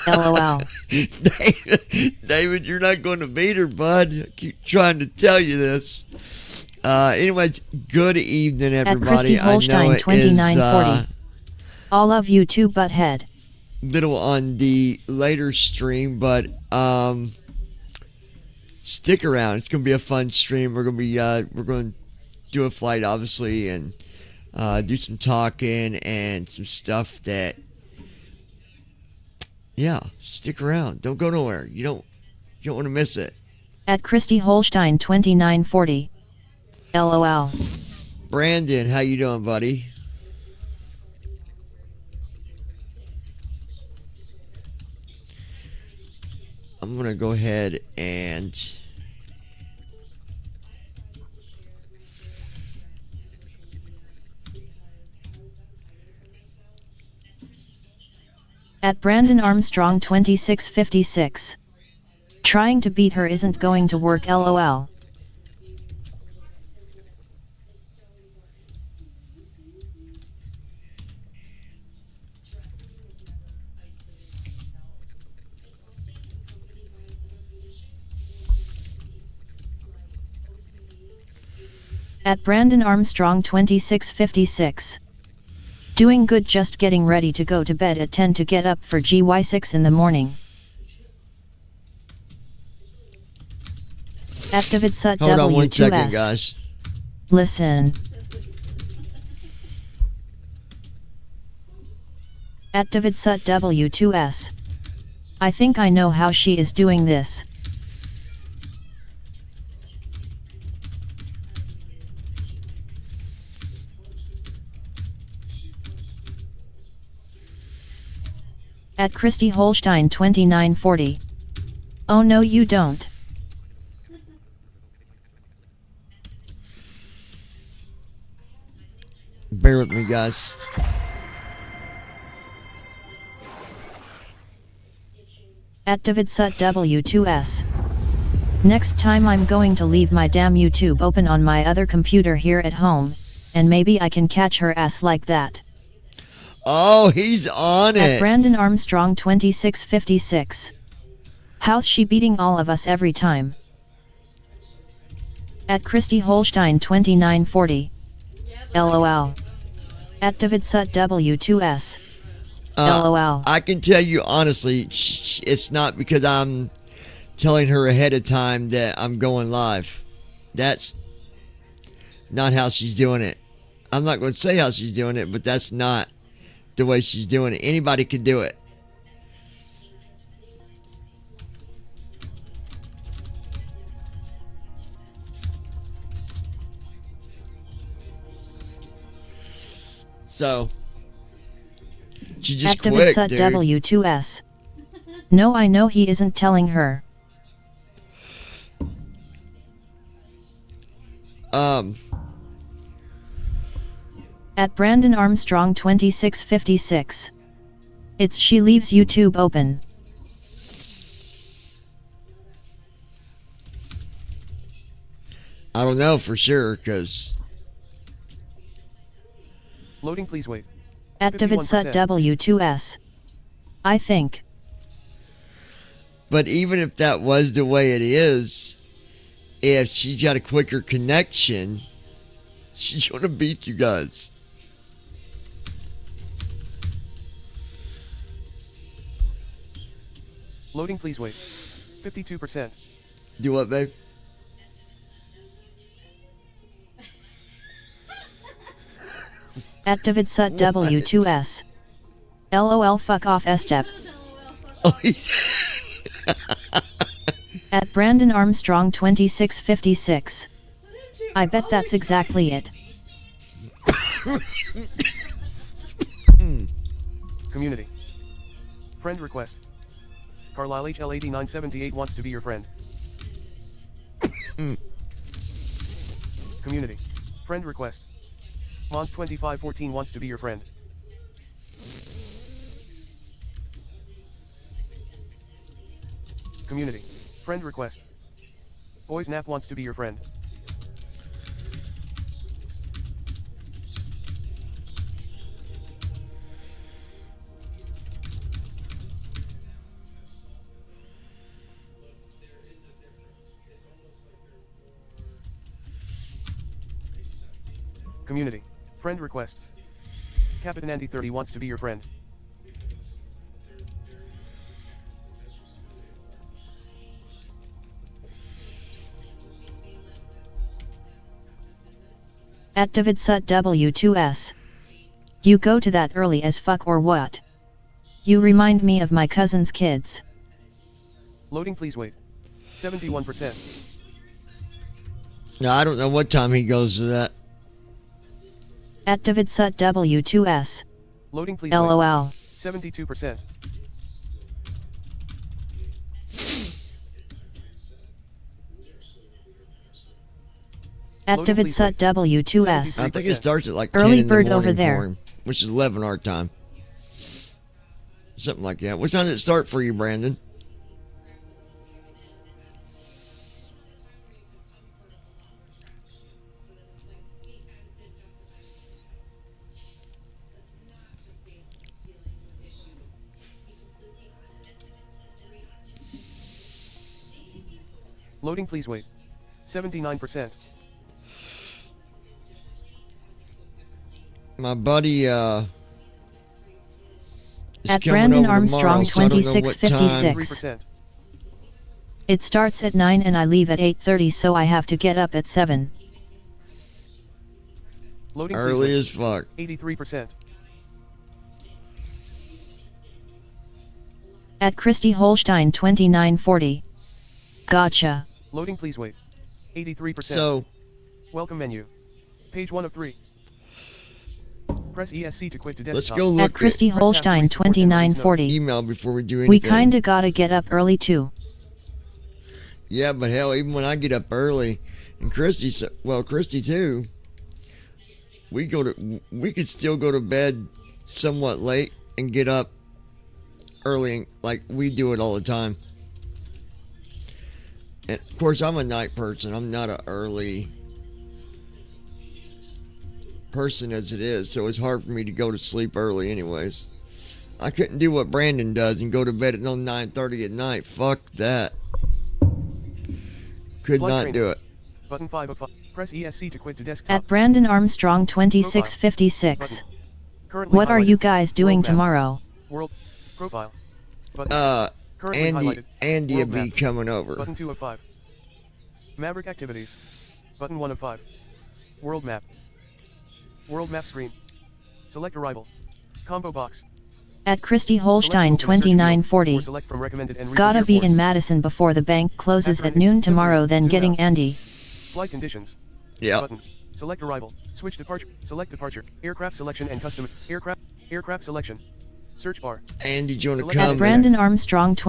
LOL. David, you're not going to beat her, bud. I keep trying to tell you this. Anyways, good evening, everybody. At Christy Holstein, I know it 2940. is All of you too, butthead. little on the later stream, but stick around. It's going to be a fun stream. We're going to do a flight, obviously, and do some talking and some stuff that. Yeah, stick around. Don't go nowhere. You don't want to miss it. At Christy Holstein 2940. LOL. Brandon, how you doing, buddy? I'm going to go ahead and At Brandon Armstrong 2656. Trying to beat her isn't going to work, LOL. At Brandon Armstrong 2656. Doing good, just getting ready to go to bed at 10 to get up for GY6 in the morning. At David Sut hold on 1 W2S. second, guys. Listen. At David Sut W2S. I think I know how she is doing this. At Christy Holstein 2940. Oh no, you don't. Bear with me, guys. At David Sut W2S. Next time I'm going to leave my damn YouTube open on my other computer here at home, and maybe I can catch her ass like that. Oh, he's on it. At Brandon Armstrong 2656. How's she beating all of us every time? At Christy Holstein 2940. LOL. At David Sut W2S. LOL. I can tell you honestly, it's not because I'm telling her ahead of time that I'm going live. That's not how she's doing it. I'm not going to say how she's doing it, but that's not the way she's doing it. Anybody could do it. So she just quit, dude. W2S. No, I know he isn't telling her. At Brandon Armstrong 2656. It's she leaves YouTube open. I don't know for sure, because... Loading, please wait. At David Sut W2S. I think. But even if that was the way it is, if she's got a quicker connection, she's going to beat you guys. Loading, please wait. 52%. Do what, babe? At David Sut W2S. LOL, fuck off, S-step. Oh, At Brandon Armstrong 2656. I bet that's exactly it. Community. Friend request. Carlisle HL8978 wants to be your friend. Community. Friend request. Mons2514 wants to be your friend. Community. Friend request. Boys Nap wants to be your friend. Community. Friend request. Captain Andy 30 wants to be your friend. At DavidSut W2S. You go to that early as fuck or what? You remind me of my cousin's kids. Loading, please wait. 71%. No, I don't know what time he goes to that. At DavidSut W2S. Loading, please LOL. wait. 72%. At Loading, please DavidSut wait. W2S. I think it starts at like Early 10 in the bird morning over there. for him, which is 11 our time. Something like that. What time did it start for you, Brandon? Loading, please wait. 79%. My buddy is At coming Brandon over tomorrow, Armstrong so I don't know what time. 2656. 3%. It starts at 9 and I leave at 8:30, so I have to get up at 7. Loading, please Early wait. as fuck. 83%. At Christy Holstein 2940. Gotcha. Loading, please wait. 83%. So, Welcome menu. Page 1 of 3. Press ESC to quit to let's desktop. go At look Christy Press Holstein tab to read support and 2940. email before we do anything. We kinda gotta get up early too. Yeah, but hell, even when I get up early, and Christy too, we could still go to bed somewhat late and get up early, like we do it all the time. And of course, I'm a night person. I'm not an early person as it is, so it's hard for me to go to sleep early anyways. I couldn't do what Brandon does and go to bed at 9:30 at night. Fuck that. Could Blood not training. do it. Button 5 of 5. Press ESC to quit to desktop. At Brandon Armstrong 2656. Currently What are highlighted. you guys doing World map. tomorrow? World profile. Button. Currently highlighted. Andy will World be map. coming over. Button 2 of 5. Maverick activities. Button 1 of 5. World map. World map screen. Select arrival. Combo box. At Christy Select Holstein open search field, 2940. or select from recommended and recent Gotta be in airports. Madison before the bank closes After at noon ending, tomorrow, zoom then in, getting zoom out. Andy. Flight conditions. Yeah. Button. Select arrival. Switch departure. Select departure. Aircraft selection and custom. Aircraft selection. Search bar. Andy, do you want to Select come? At Brandon Armstrong Hang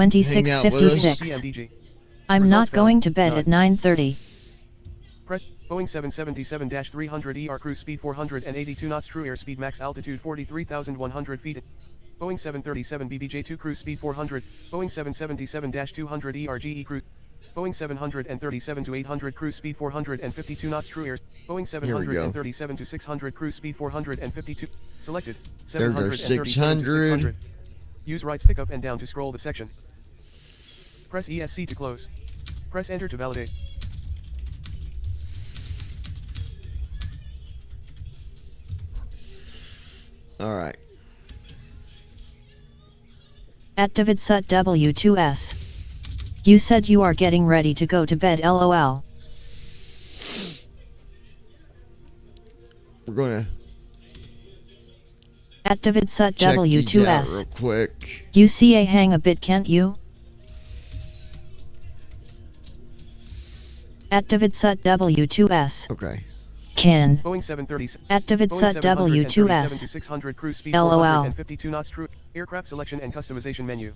out with us. 2656. CMDG. I'm Results not found. going to bed Nine. at 9:30. Press Boeing 777-300 ER cruise speed 482 knots, true airspeed, max altitude 43,100 feet. Boeing 737 BBJ2 cruise speed 400. Boeing 777-200 ERGE cruise. Boeing 737-800 cruise speed 452 knots, true airs. Boeing Here we go. 737-600 cruise speed 452. Selected. There goes 600. Use right stick up and down to scroll the section. Press ESC to close. Press enter to validate. All right. At DavidSut W2S. You said you are getting ready to go to bed, lol. We're going to At DavidSut check these out W2S. real quick. You see a hang a bit, can't you? At DavidSut W2S. Okay. Can. Boeing 730. At DavidSut Boeing 737 W2S. to 600 cruise speed LOL. 452 knots, true. Aircraft selection and customization menu.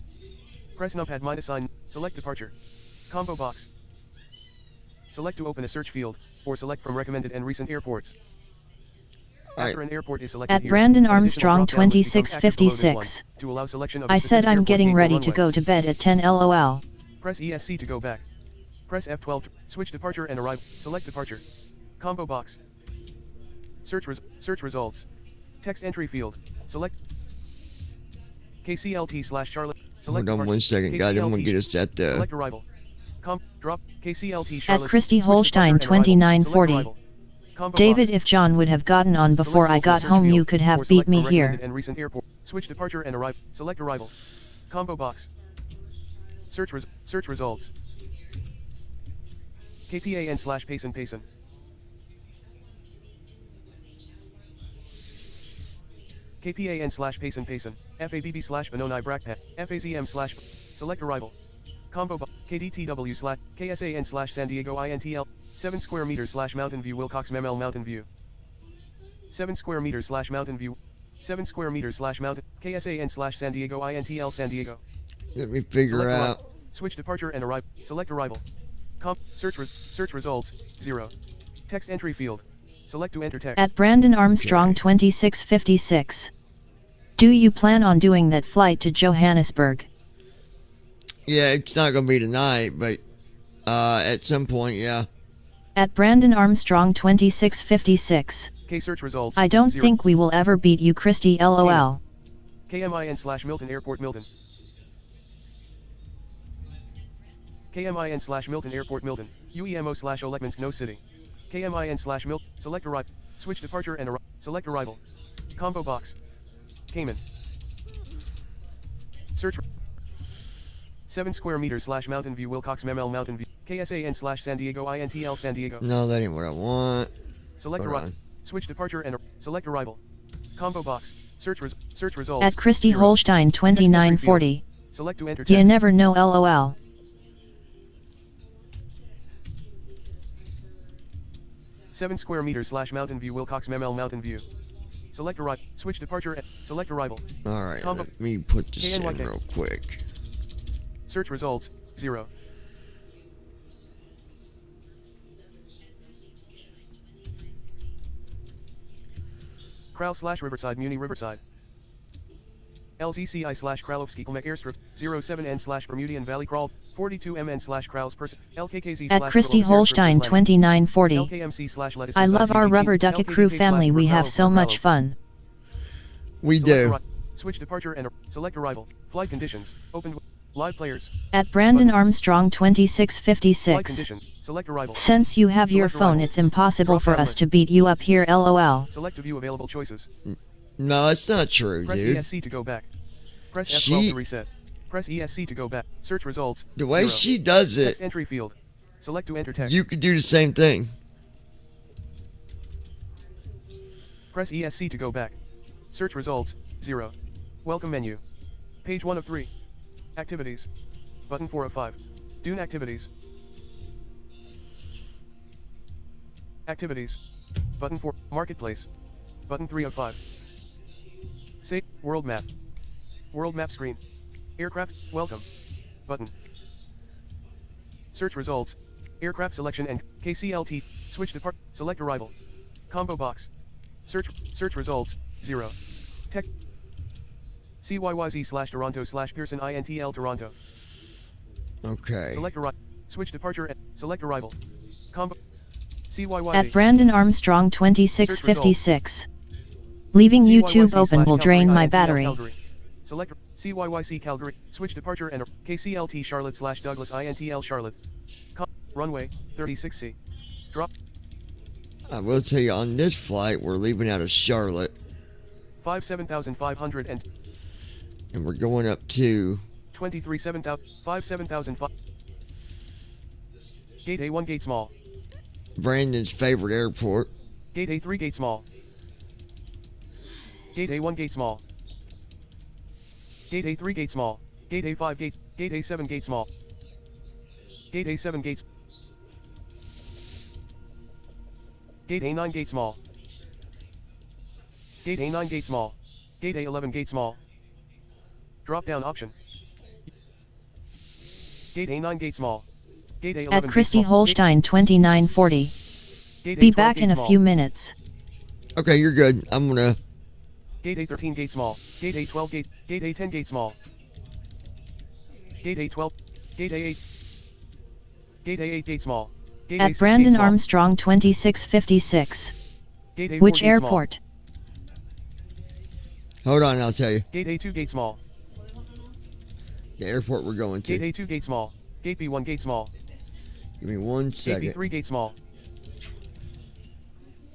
Press numpad minus sign. Select departure. Combo box. Select to open a search field, or select from recommended and recent airports. All After right. an airport is selected At here, Brandon an additional Armstrong drop-down list becomes active below this 2656. one, to allow selection of I a said specific I'm airport getting gate or ready to runway. go to bed at 10 lol. Press ESC to go back. Press F12 to switch departure and arrival. Select departure. Combo box. Search results. Text entry field. Select KCLT/Charlotte. Select Hold on one second, guys. I'm going to get us at the... Select arrival. Drop KCLT Charlotte. Christy Switch Holstein departure and arrival. 2940. Select arrival. Combo David, box. if John would have gotten on before I Select got search home, field, you could have or beat select me from here. recommended and recent airport. Switch departure and arrival. Select arrival. Combo box. Search results. KPAN/Payson Payson. KPAN/Payson Payson. FABB/Benoni Brackpat. FAZM/ Select arrival. Combo box. KDTW/KSAN/San Diego INTL. 7 square meters Mountain View Wilcox Memel Mountain View. 7 square meters Mountain View. 7 square meters Mountain. KSAN/San Diego INTL San Diego. Let me figure Select out. arrival. Switch departure and arrival. Select arrival. Search results 0. Text entry field. Select to enter text. At Brandon Armstrong Okay. 2656. Do you plan on doing that flight to Johannesburg? Yeah, it's not gonna be tonight, but at some point, yeah. At Brandon Armstrong 2656. K search results. I don't 0. think we will ever beat you, Christy, lol. KMIN/Milton Airport Milton. KMIN/Milton Airport Milton. UEMO/Olekminsk No City. KMIN/Milton. Select arrival. Switch departure and arrival. Select arrival. Combo box. Cayman. Search. 7 square meters Mountain View Wilcox Memel Mountain View. KSAN/San Diego INTL San Diego. No, that ain't what I want. Select Hold arrival. on. Switch departure and select arrival. Combo box. Search results. At Christy 0. Holstein 2940. Select to enter text. You never know, lol. 7 square meters Mountain View Wilcox Memel Mountain View. Select arrival. Switch departure. Select arrival. All right, Combo. let me put this in KNYK. real quick. Search results 0. Krau/Riverside Muni Riverside. LZCI/Kralowski Kilmek Airstrip 07N/Bermudian Valley Crawl 42MN/Kraus Person LKKZ At Christy Holstein 2940. LKMC/Lettuce I love our rubber ducket crew family, we have so much fun. We do. Switch departure and select arrival. Flight conditions. Open. Live players. At Brandon Armstrong Flight 2656. conditions. Select arrival. Since you have your Select phone, arrival. it's impossible Drop for down us list. to beat you up here, lol. Select to view available choices. No, that's not true, Press dude. ESC to go back. Press F12 to reset. Press ESC to go back. Search results. The way 0. she does it, Text entry field. Select to enter text. you could do the same thing. Press ESC to go back. Search results 0. Welcome menu. Page 1 of 3. Activities. Button 4 of 5. Dune activities. Activities. Button 4. Marketplace. Button 3 of 5. Save. World map. World map screen. Aircraft. Welcome. Button. Search results. Aircraft selection and KCLT. Switch depart. Select arrival. Combo box. Search results 0. Tech. CYYZ/Toronto/Pearson INTL Toronto. Okay. Select arrival. Switch departure and select arrival. Combo. CYYZ. At Brandon Armstrong 2656. Leaving YouTube open will drain my battery. Calgary. Select CYYC Calgary. Switch departure and KCLT Charlotte/Douglas INTL Charlotte. Runway 36C. Drop. I will tell you, on this flight, we're leaving out of Charlotte, 57,500 and we're going up to 23 7,005. Gate A1 gate small. Brandon's favorite airport. Gate A3 gate small. Gate A1 gate small. Gate A3 gate small. Gate A5 gate. Gate A7 gate small. Gate A7 gates. Gate A9 gate small. Gate A9 gate small. Gate A11 gate small. Drop down option. Gate A9 gate small. Gate A11 At gate Christy small. Holstein 2940. Gate Be A12 back gate in a small. few minutes. Okay, you're good. I'm gonna. Gate A13 gate small. Gate A12 gate. Gate A10 gate small. Gate A12. Gate A8. Gate A8 gate small. Gate At A6 Brandon gate small. Armstrong 2656. Gate A4 Which gate small. airport? Hold on, I'll tell you. Gate A2 gate small. The airport we're going to. Gate A2 gate small. Gate B1 gate small. Give me 1 Gate second. B3 gate small.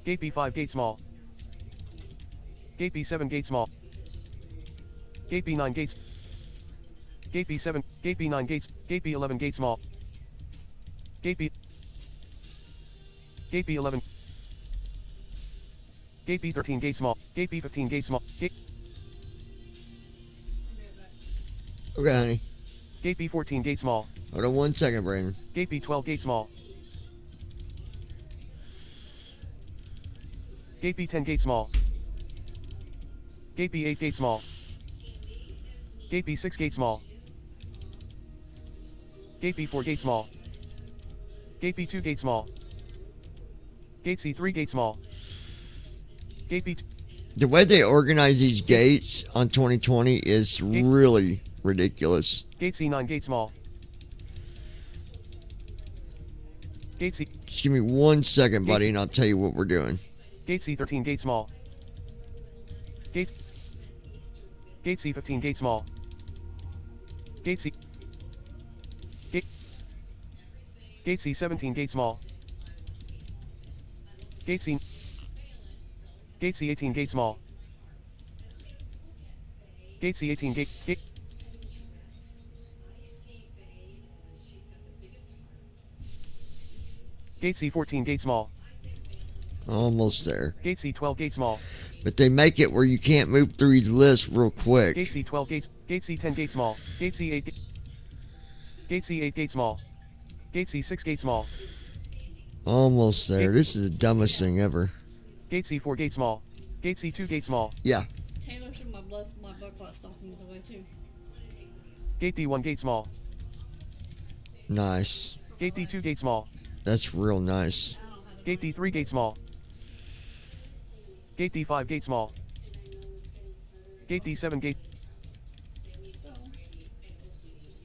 Gate B5 gate small. Gate B7 gate small. Gate B9 gates. Gate B7, Gate B9 gates, Gate B11 gate small. Gate B11. Gate B13 gate small. Gate B15 gate small. Okay, honey. Gate B14 gate small. Hold on 1 second, Brandon. Gate B12 gate small. Gate B10 gate small. Gate B8 gate small. Gate B6 gate small. Gate B4 gate small. Gate B2 gate small. Gate C3 gate small. Gate B2. The way they organize these gates on 2020 is really ridiculous. Gate C9 gate small. Gate C. Just give me 1 second, buddy, and I'll tell you what we're doing. Gate C13 gate small. Gate C15 gate small. Gate C17 gate small. Gate C18 gate small. Gate C18 gate. Gate C14 gate small. Almost there. Gate C12 gate small. But they make it where you can't move through these lists real quick. Gate C12 gates. Gate C10 gate small. Gate C8 gate. Gate C8 gate small. Gate C6 gate small. Almost there. This is the dumbest thing ever. Gate C4 gate small. Gate C2 gate small. Yeah. Taylor should my blood clot stocking is away too. Gate D1 gate small. Nice. Gate D2 gate small. That's real nice. Gate D3 gate small. Gate D5 gate small. Gate D7 gate.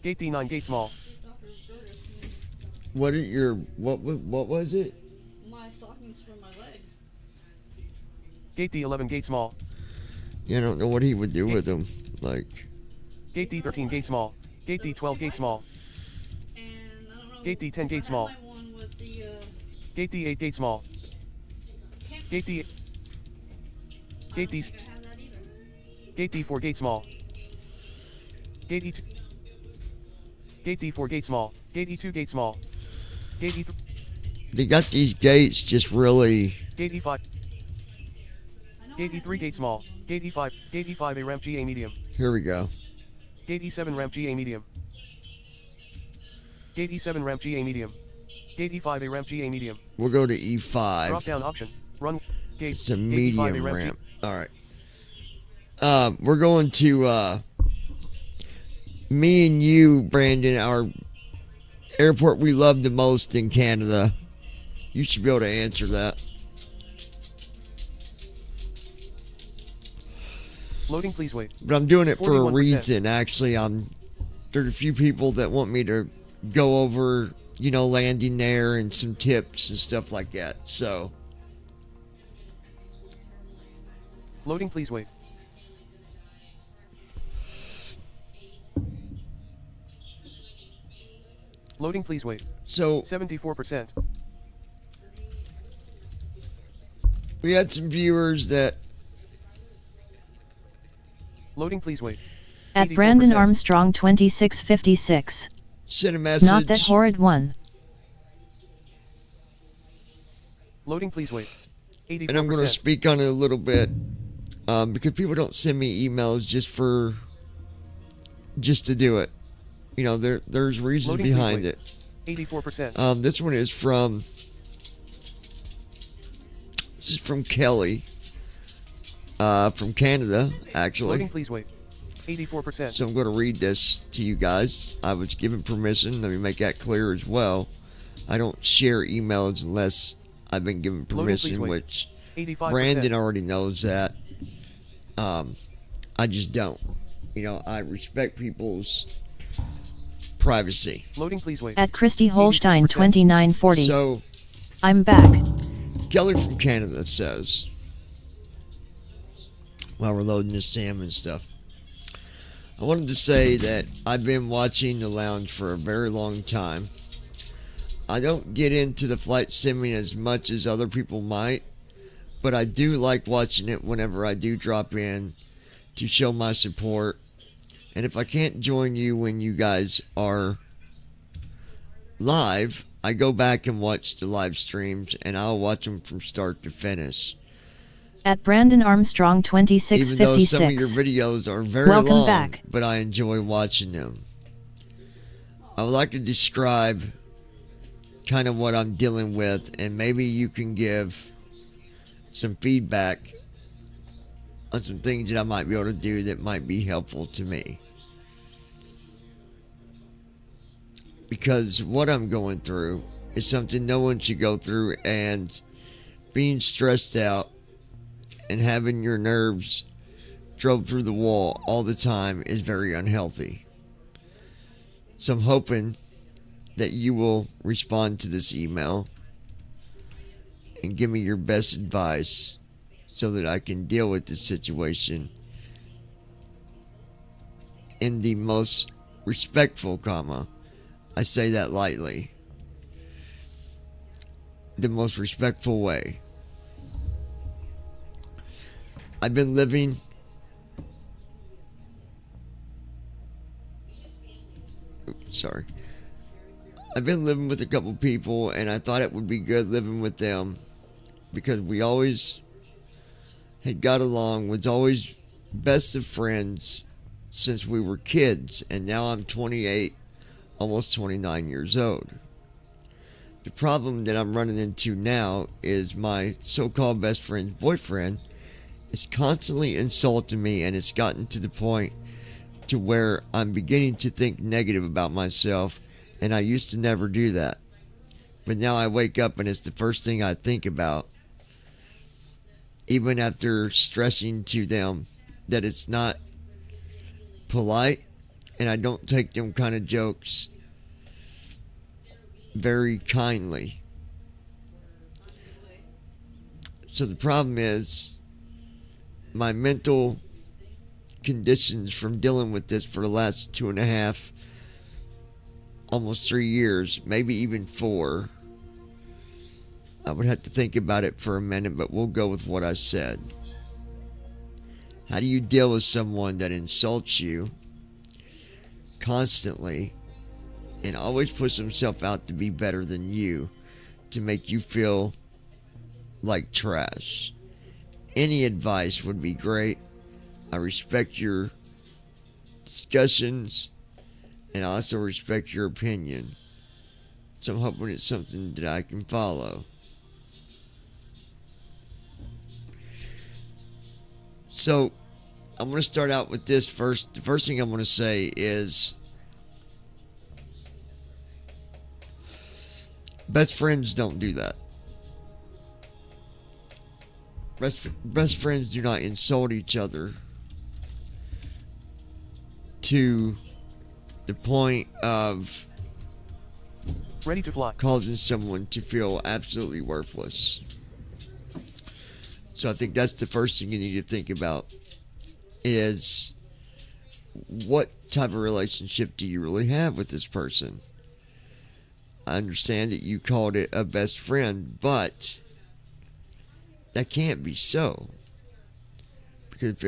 Gate D9 gate small. What was it? My stockings for my legs. Gate D11 gate small. Yeah, I don't know what he would do with them. Like, Gate D13 gate small. Gate D12 gate small. And I don't know. Gate D10 gate small. I had my one with the, Gate D8 gate small. Gate D. Gate D. I have that either. Gate D4 gate small. Gate E2. Gate D4 gate small. Gate E2 gate small. Gate E3. they got these gates just really. Gate E5. Gate E3 gate small. Gate E5. Gate E5 a ramp GA medium. Here we go. Gate E7 ramp GA medium. Gate E7 ramp GA medium. Gate E5 a ramp GA medium. We'll go to Drop E5. down option. Run. Gate. It's a Gate E5 medium a ramp. All right. We're going to me and you, Brandon, our airport we love the most in Canada. You should be able to answer that. Loading, please wait. But I'm doing it for a 41%. reason. Actually, there's a few people that want me to go over, landing there and some tips and stuff like that. So, Loading, please wait. Loading, please wait. so 74%. we had some viewers that Loading, please wait. At 84%. Brandon Armstrong 2656. sent a message. Not that horrid one. Loading, please wait. 84%. And I'm going to speak on it a little bit because people don't send me emails just to do it. There's reasons Loading, please behind wait. it. 84%. This one is from Kelly from Canada, actually. Loading, please wait. 84%. So I'm going to read this to you guys. I was given permission. Let me make that clear as well. I don't share emails unless I've been given Loading, please permission, wait. which 85%. Brandon already knows that. I just don't. I respect people's privacy. Loading, please wait. At Christy Holstein 2940. So I'm back. Kelly from Canada says, while we're loading this salmon stuff, I wanted to say that I've been watching the lounge for a very long time. I don't get into the flight simming as much as other people might. but I do like watching it whenever I do drop in to show my support. And if I can't join you when you guys are live, I go back and watch the live streams, and I'll watch them from start to finish. At Brandon Armstrong Even though some of your 2656. videos are very Welcome long, back. but I enjoy watching them. I would like to describe kind of what I'm dealing with, and maybe you can give some feedback on some things that I might be able to do that might be helpful to me. Because what I'm going through is something no one should go through, and being stressed out and having your nerves drove through the wall all the time is very unhealthy. So I'm hoping that you will respond to this email and give me your best advice so that I can deal with this situation in the most respectful, I say that lightly, the most respectful way. I've been living I've been living with a couple people, and I thought it would be good living with them because we always had got along, was always best of friends since we were kids, and now I'm 28, almost 29 years old. The problem that I'm running into now is my so-called best friend's boyfriend is constantly insulting me, and it's gotten to the point to where I'm beginning to think negative about myself, and I used to never do that. But now I wake up and it's the first thing I think about, even after stressing to them that it's not polite, and I don't take them kind of jokes very kindly. So the problem is my mental conditions from dealing with this for the last 2.5, almost 3 years, maybe even 4. I would have to think about it for a minute, but we'll go with what I said. How do you deal with someone that insults you constantly and always puts himself out to be better than you, to make you feel like trash? Any advice would be great. I respect your discussions, and I also respect your opinion. So I'm hoping it's something that I can follow. So I'm going to start out with this first. The first thing I'm going to say is best friends don't do that. Best friends do not insult each other to the point of Ready to fly. causing someone to feel absolutely worthless. So I think that's the first thing you need to think about, is what type of relationship do you really have with this person? I understand that you called it a best friend, but that can't be so. Because if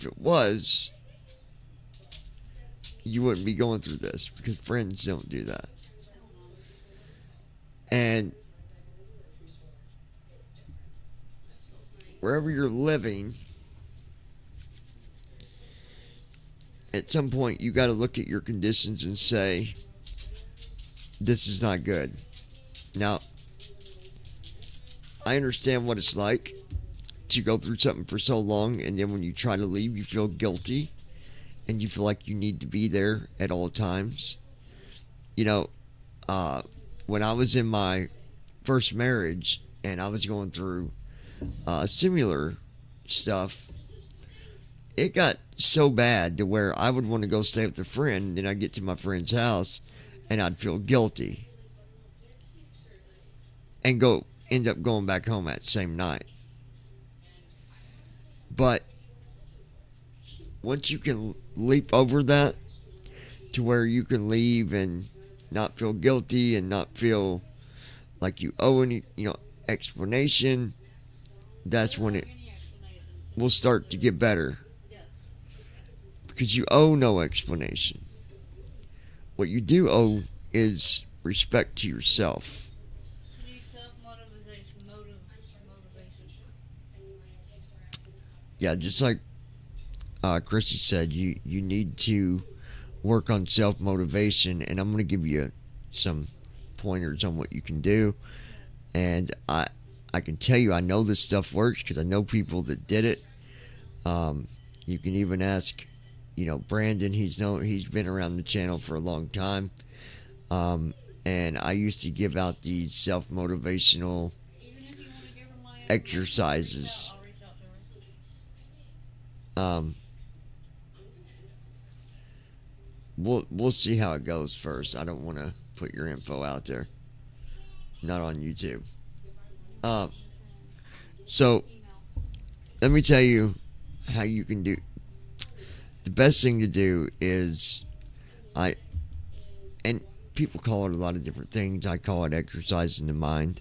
it was, you wouldn't be going through this, because friends don't do that. And wherever you're living, at some point you got to look at your conditions and say, this is not good. Now, I understand what it's like to go through something for so long, and then when you try to leave, you feel guilty, and you feel like you need to be there at all times. You know, when I was in my first marriage, and I was going through similar stuff, it got so bad to where I would want to go stay with a friend, and then I'd get to my friend's house, and I'd feel guilty, and end up going back home that same night. But once you can leap over that to where you can leave and not feel guilty and not feel like you owe explanation, that's when it Any explanation. will start to get better. Yeah. Because you owe no explanation. What you do owe is respect to yourself. You need self-motivation. Motivation. Yeah, just like Chrissy said, you need to work on self-motivation, and I'm going to give you some pointers on what you can do. And I can tell you, I know this stuff works because I know people that did it. You can even ask, Brandon. He's been around the channel for a long time. And I used to give out these self-motivational Even if you want to give her my exercises. I'll reach out to her. We'll see how it goes first. I don't want to put your info out there. Not on YouTube. So let me tell you how you can do. The best thing to do is and people call it a lot of different things. I call it exercising the mind.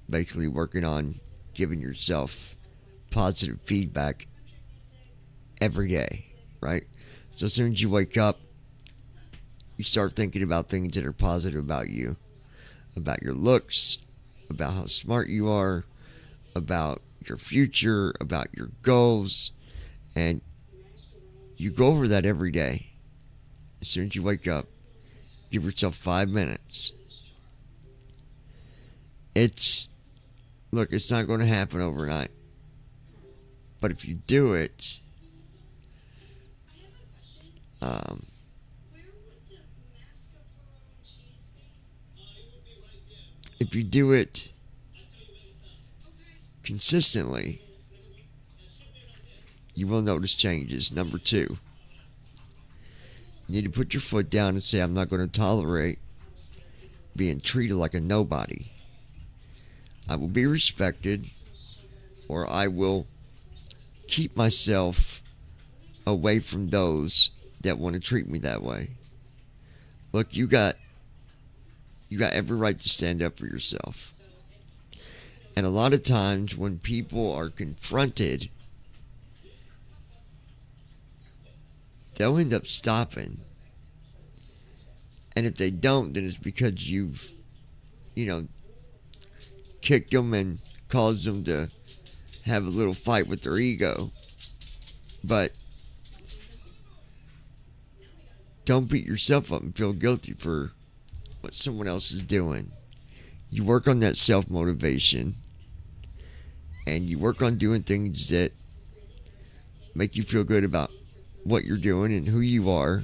Basically working on giving yourself positive feedback every day, right? So as soon as you wake up, you start thinking about things that are positive about you, about your looks, about how smart you are, about your future, about your goals, and you go over that every day. As soon as you wake up, give yourself 5 minutes. It's not going to happen overnight. But if you do it, if you do it consistently, you will notice changes. Number 2, you need to put your foot down and say, I'm not going to tolerate being treated like a nobody. I will be respected, or I will keep myself away from those that want to treat me that way. Look, you got every right to stand up for yourself. And a lot of times when people are confronted, they'll end up stopping. And if they don't, then it's because you've, kicked them and caused them to have a little fight with their ego. But don't beat yourself up and feel guilty for what someone else is doing. You work on that self-motivation, and you work on doing things that make you feel good about what you're doing and who you are.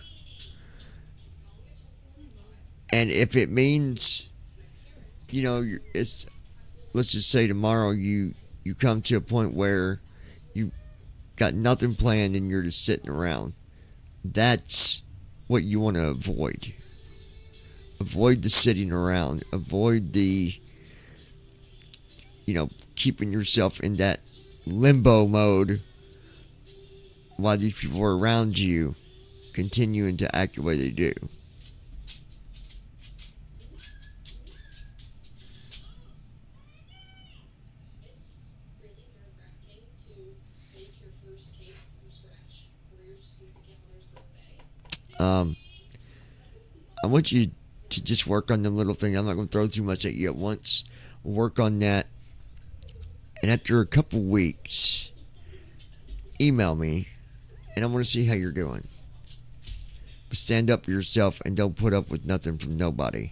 And if it means, it's, let's just say tomorrow you come to a point where you got nothing planned and you're just sitting around. That's what you want to avoid. Avoid the sitting around. Avoid the, keeping yourself in that limbo mode while these people are around you continuing to act the way they do. I want you to just work on them little things. I'm not going to throw too much at you at once. Work on that. And after a couple weeks, email me, and I want to see how you're doing. But stand up for yourself and don't put up with nothing from nobody.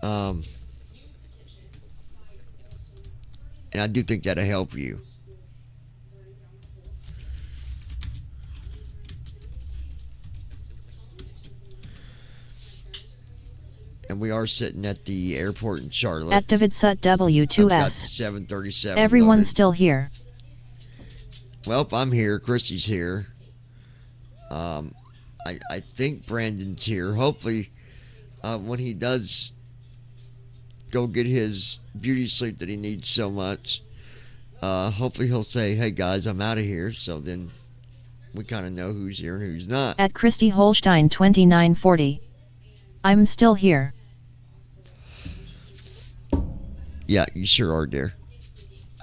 And I do think that'll help you. And we are sitting at the airport in Charlotte. At Davidsut I've got the W2S. 737. Everyone's loaded. still here. Well, I'm here. Christy's here. I think Brandon's here. Hopefully, when he does go get his beauty sleep that he needs so much, hopefully he'll say, hey guys, I'm out of here. So then we kind of know who's here and who's not. At Christy Holstein 2940. I'm still here. Yeah, you sure are, dear.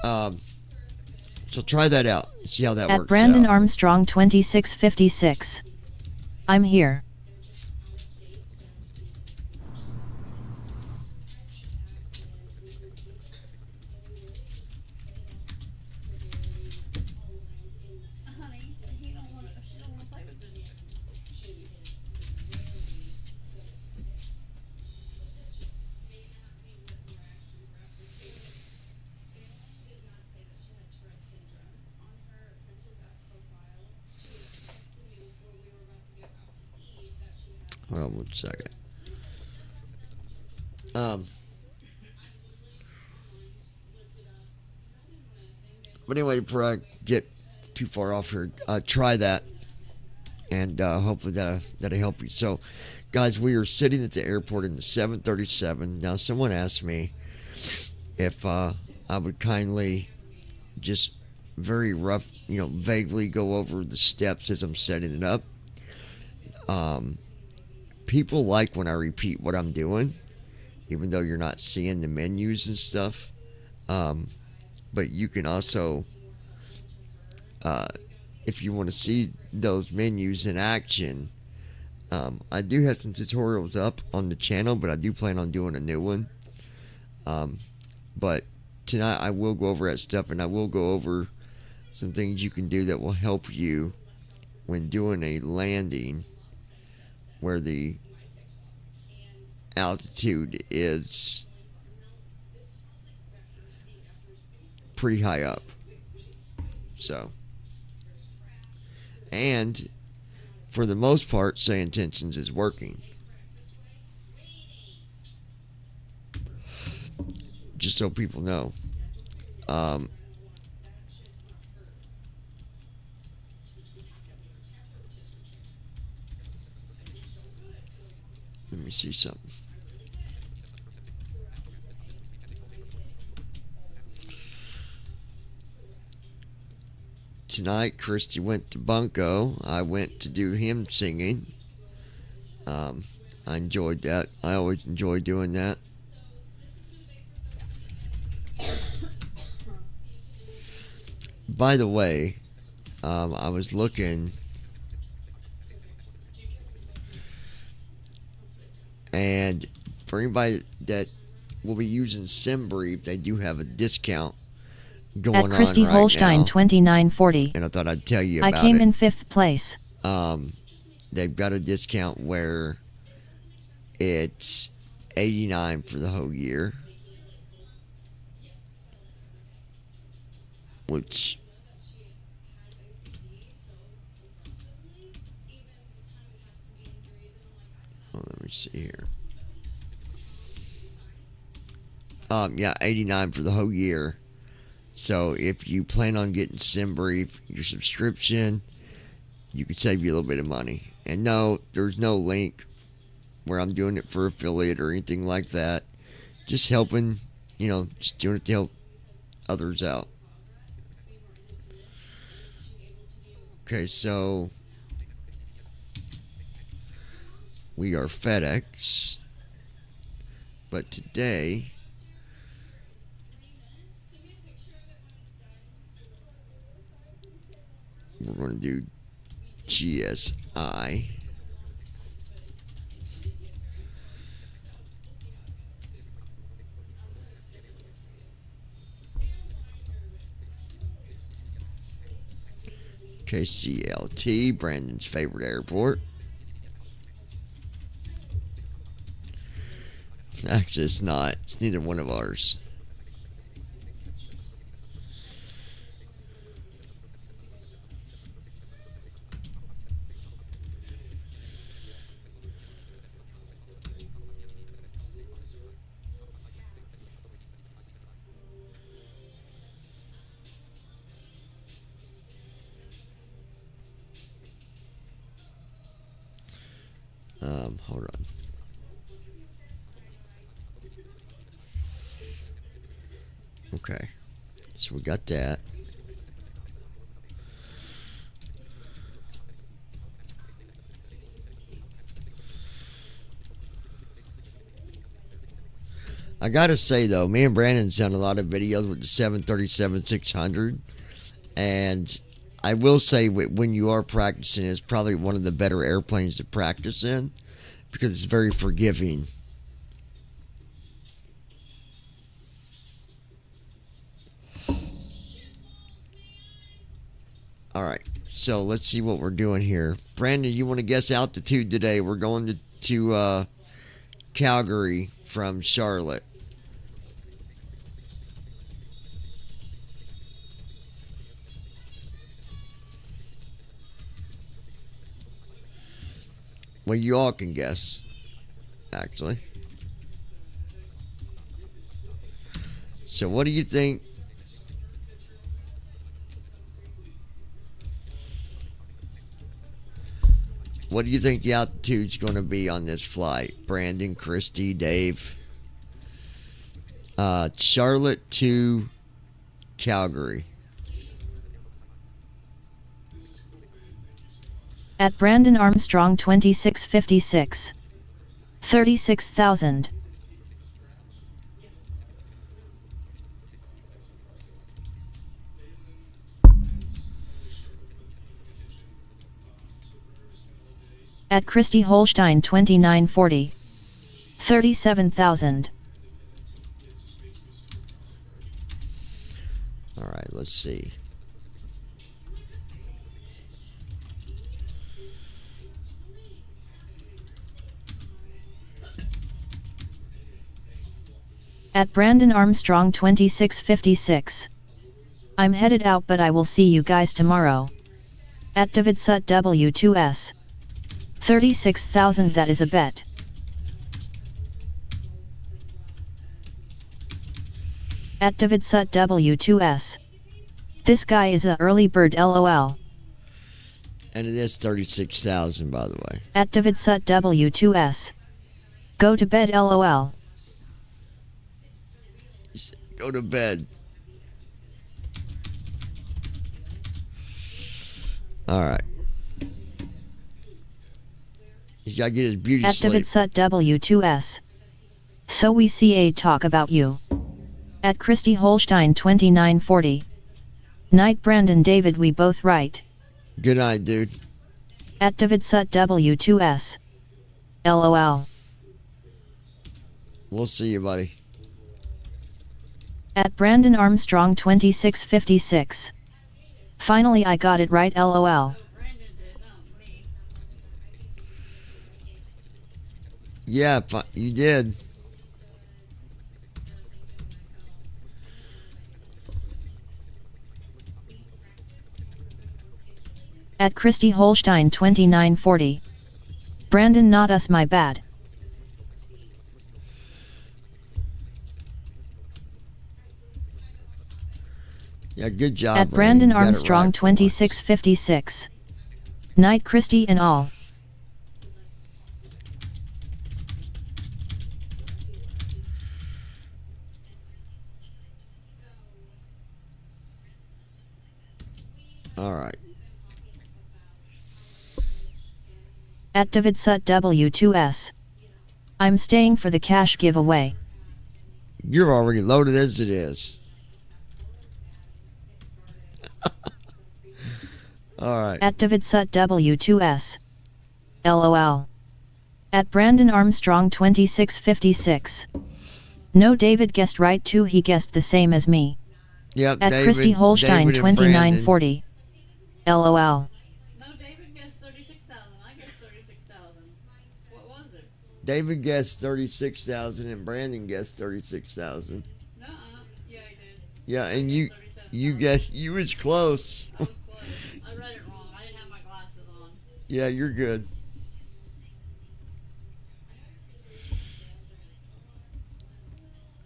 So try that out. See how that At works Brandon out. Armstrong 2656. I'm here. Honey, he don't want to. She don't want to play with it. Hold on 1 second. Um, but anyway, before I get too far off here, try that, and hopefully that'll help you. So, guys, we are sitting at the airport in the 737. Now, someone asked me if I would kindly just very rough, vaguely go over the steps as I'm setting it up. People like when I repeat what I'm doing, even though you're not seeing the menus and stuff. But you can also, if you want to see those menus in action, I do have some tutorials up on the channel, but I do plan on doing a new one. But tonight I will go over that stuff, and I will go over some things you can do that will help you when doing a landing where the altitude is pretty high up. So, and for the most part, Say Intentions is working. Just so people know. Let me see something. Tonight, Christy went to Bunko. I went to do him singing. I enjoyed that. I always enjoy doing that. By the way, I was looking, and for anybody that will be using SimBrief, they do have a discount going At Christy on right Holstein now, 2940. and I thought I'd tell you I about came it. in 5th place. They've got a discount where it's $89 for the whole year, which let me see here. Yeah, $89 for the whole year. So if you plan on getting SimBrief, your subscription, you could save you a little bit of money. And no, there's no link where I'm doing it for affiliate or anything like that. Just helping, just doing it to help others out. Okay, so we are FedEx, but today we're going to do GSI. KCLT, Brandon's favorite airport. Actually, it's not. It's neither one of ours. Hold on. Okay, so we got that. I gotta say though, me and Brandon's done a lot of videos with the 737-600, and I will say when you are practicing, it's probably one of the better airplanes to practice in because it's very forgiving. Alright, so let's see what we're doing here. Brandon, you want to guess altitude today? We're going to Calgary from Charlotte. Well, you all can guess, actually. So what do you think? What do you think the altitude's going to be on this flight? Brandon, Christy, Dave. Charlotte to Calgary. At Brandon Armstrong 2656. 36,000. At Christy Holstein 2940. 37,000. Alright, let's see. At Brandon Armstrong 2656. I'm headed out, but I will see you guys tomorrow. At David Sut W2S. 36,000, that is a bet. At David Sut W2S. This guy is a early bird LOL. And it is 36,000, by the way. At David Sut W2S. Go to bed LOL. Go to bed. Alright. He's got to get his beauty At sleep. David Sut W2S. So we see a talk about you. At Christy Holstein 2940. Night Brandon David, we both right. Good night, dude. At David Sut W2S. LOL. We'll see you, buddy. At Brandon Armstrong 2656. Finally I got it right LOL. Yeah, you did. At Christy Holstein 2940. Brandon, not us, my bad. Yeah, good job. At Brandon You got it Armstrong right for once. 2656. Night Christy and all. Alright. At David Sut W2S. I'm staying for the cash giveaway. You're already loaded as it is. Alright. At David Sut W2S. LOL. At Brandon Armstrong 2656. No, David guessed right too, he guessed the same as me. Yep, At David, Christy Holstein David and 2940. LOL. No, David guessed 36,000. I guessed 36,000. What was it? David guessed 36,000 and Brandon guessed 36,000. Nuh-uh. Yeah, I did. Yeah, and you 37,000. you was close. I was close. I read it wrong. I didn't have my glasses on. Yeah, you're good.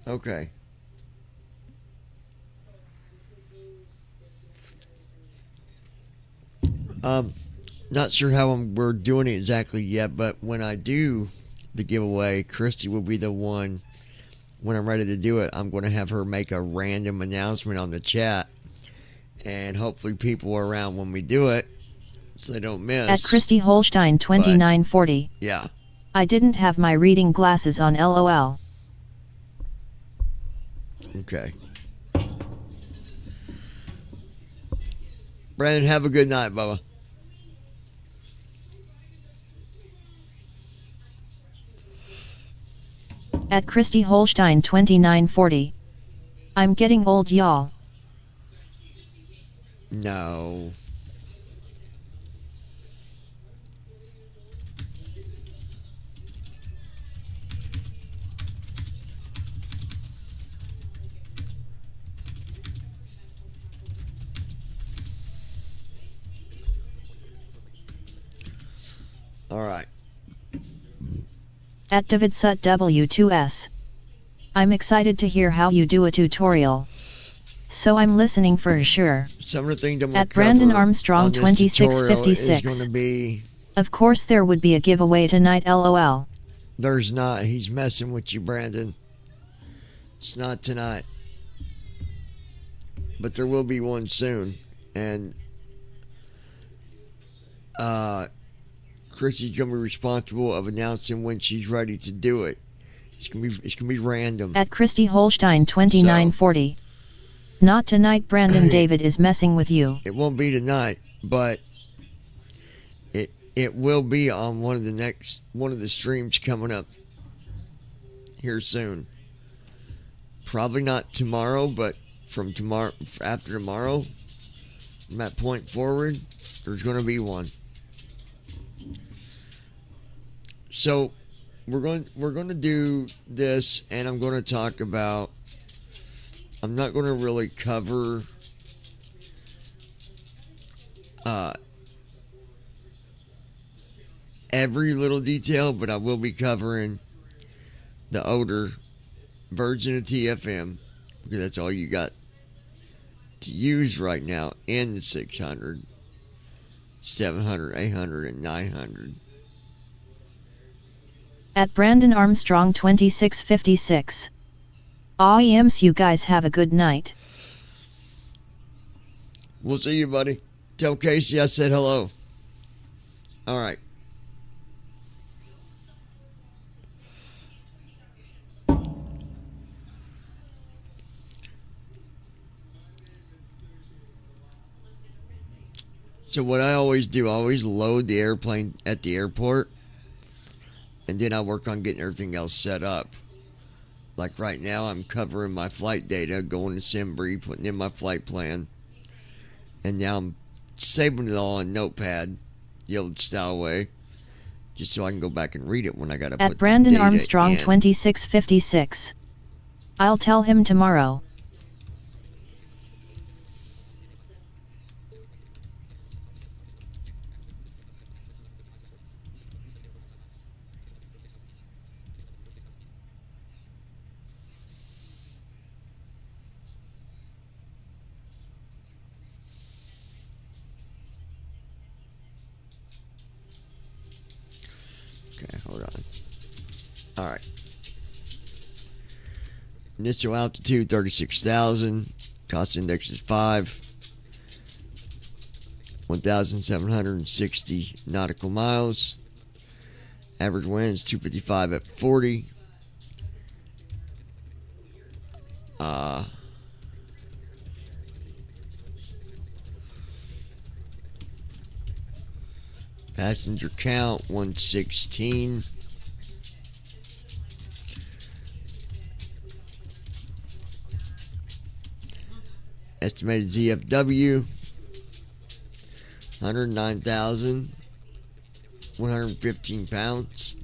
Okay. Not sure how we're doing it exactly yet, but when I do the giveaway, Christy will be the one. When I'm ready to do it, I'm going to have her make a random announcement on the chat, and hopefully people are around when we do it, so they don't miss. At Christy Holstein 2940. Yeah. I didn't have my reading glasses on LOL. Okay. Brandon, have a good night, Bubba. At Christy Holstein 2940. I'm getting old, y'all. No. All right. At DavidSut W2S. I'm excited to hear how you do a tutorial. So I'm listening for sure. Some of the things I'm going At to Brandon cover Armstrong on this tutorial is 2656. going to be... Of course there would be a giveaway tonight, lol. There's not. He's messing with you, Brandon. It's not tonight. But there will be one soon. And Chrissy's going to be responsible of announcing when she's ready to do it. It's gonna be random. At Christy Holstein 2940. Not tonight, Brandon. David is messing with you. It won't be tonight, but it will be on one of the streams coming up here soon. Probably not tomorrow, but from tomorrow, after tomorrow, from that point forward, there's going to be one. So we're going to do this, and I'm going to talk about. I'm not going to really cover every little detail, but I will be covering the older version of TFM because that's all you got to use right now in the 600, 700, 800, and 900. At Brandon Armstrong 2656. Aweems, you guys have a good night. We'll see you, buddy. Tell Casey I said hello. All right. So what I always do, I always load the airplane at the airport, and then I work on getting everything else set up. Like right now, I'm covering my flight data, going to Simbri, putting in my flight plan, and now I'm saving it all on Notepad, the old style way, just so I can go back and read it when I got to put At Brandon the data Armstrong in. 2656. I'll tell him tomorrow. Okay, hold on. All right. Initial altitude 36,000. Cost index is 5. 1,760 nautical miles. Average winds 255 at 40. Passenger count 116. Estimated ZFW 109,115 pounds.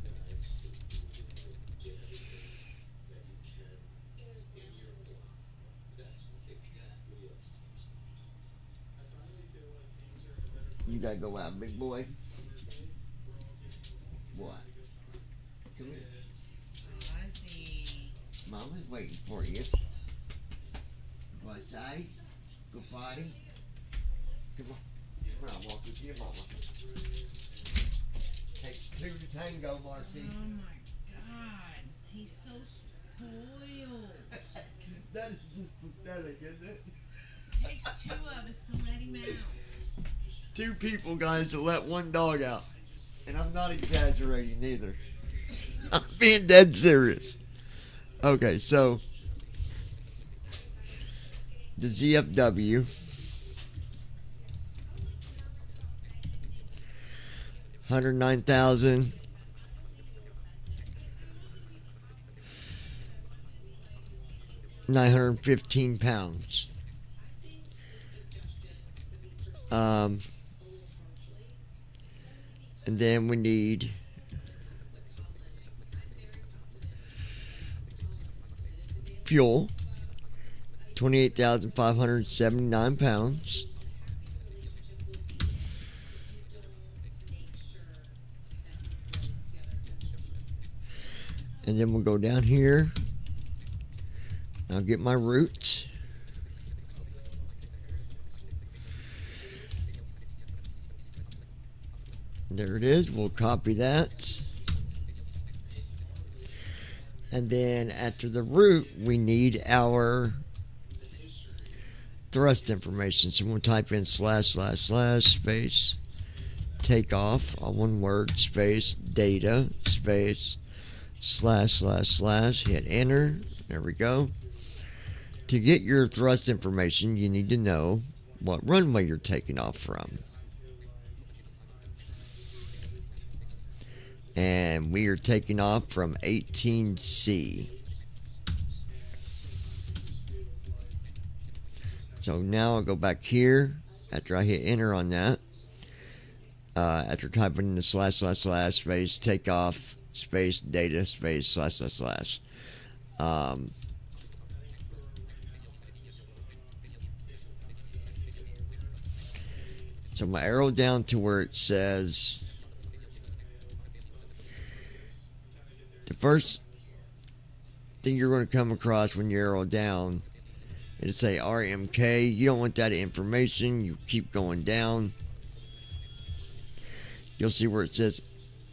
You gotta go out, big boy. What? Come here. Ozzy. Mama's waiting for you. Go outside. Go potty. Come on. Come on, walk with your mama. Takes two to tango, Marcy. Oh my God. He's so spoiled. That is just pathetic, isn't it? Takes two of us to let him out. Two people, guys, to let one dog out. And I'm not exaggerating either. I'm being dead serious. Okay, so the ZFW, 109,915 pounds. And then we need fuel, 28,579 pounds. And then we'll go down here. I'll get my route. There it is. We'll copy that. And then after the route, we need our thrust information. So we'll type in / space takeoff, all one word, space data, space / hit enter. There we go. To get your thrust information, you need to know what runway you're taking off from. And we are taking off from 18C. So now I'll go back here after I hit enter on that. After typing in the / space takeoff space data space / so my arrow down to where it says, the first thing you're going to come across when you arrow down, it'll say RMK. You don't want that information. You keep going down. You'll see where it says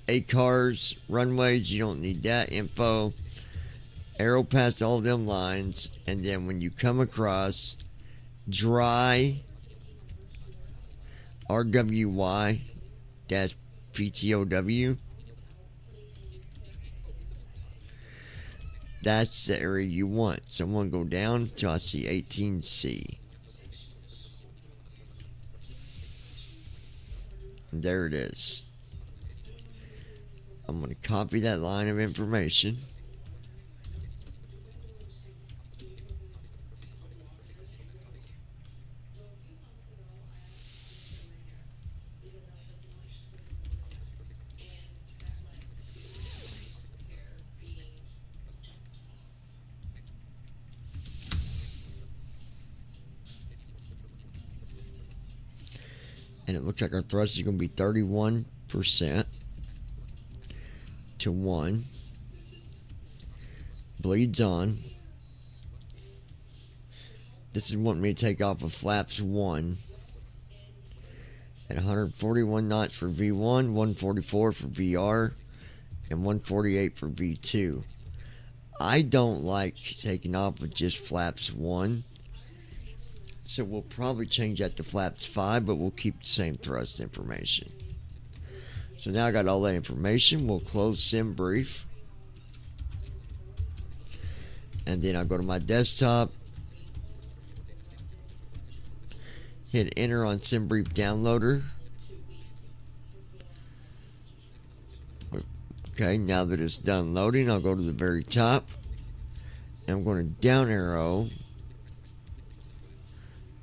ACARS, runways. You don't need that info. Arrow past all them lines. And then when you come across dry RWY dash PTOW, that's the area you want. So I'm going to go down till I see 18C. And there it is. I'm going to copy that line of information. And it looks like our thrust is going to be 31% to 1. Bleeds on. This is wanting me to take off of flaps 1 at 141 knots for V1, 144 for VR, and 148 for V2. I don't like taking off with just flaps 1. So we'll probably change that to flaps 5, but we'll keep the same thrust information. So now I got all that information. We'll close Sim Brief. And then I'll go to my desktop. Hit enter on Sim Brief Downloader. Okay, now that it's done loading, I'll go to the very top. And I'm going to down arrow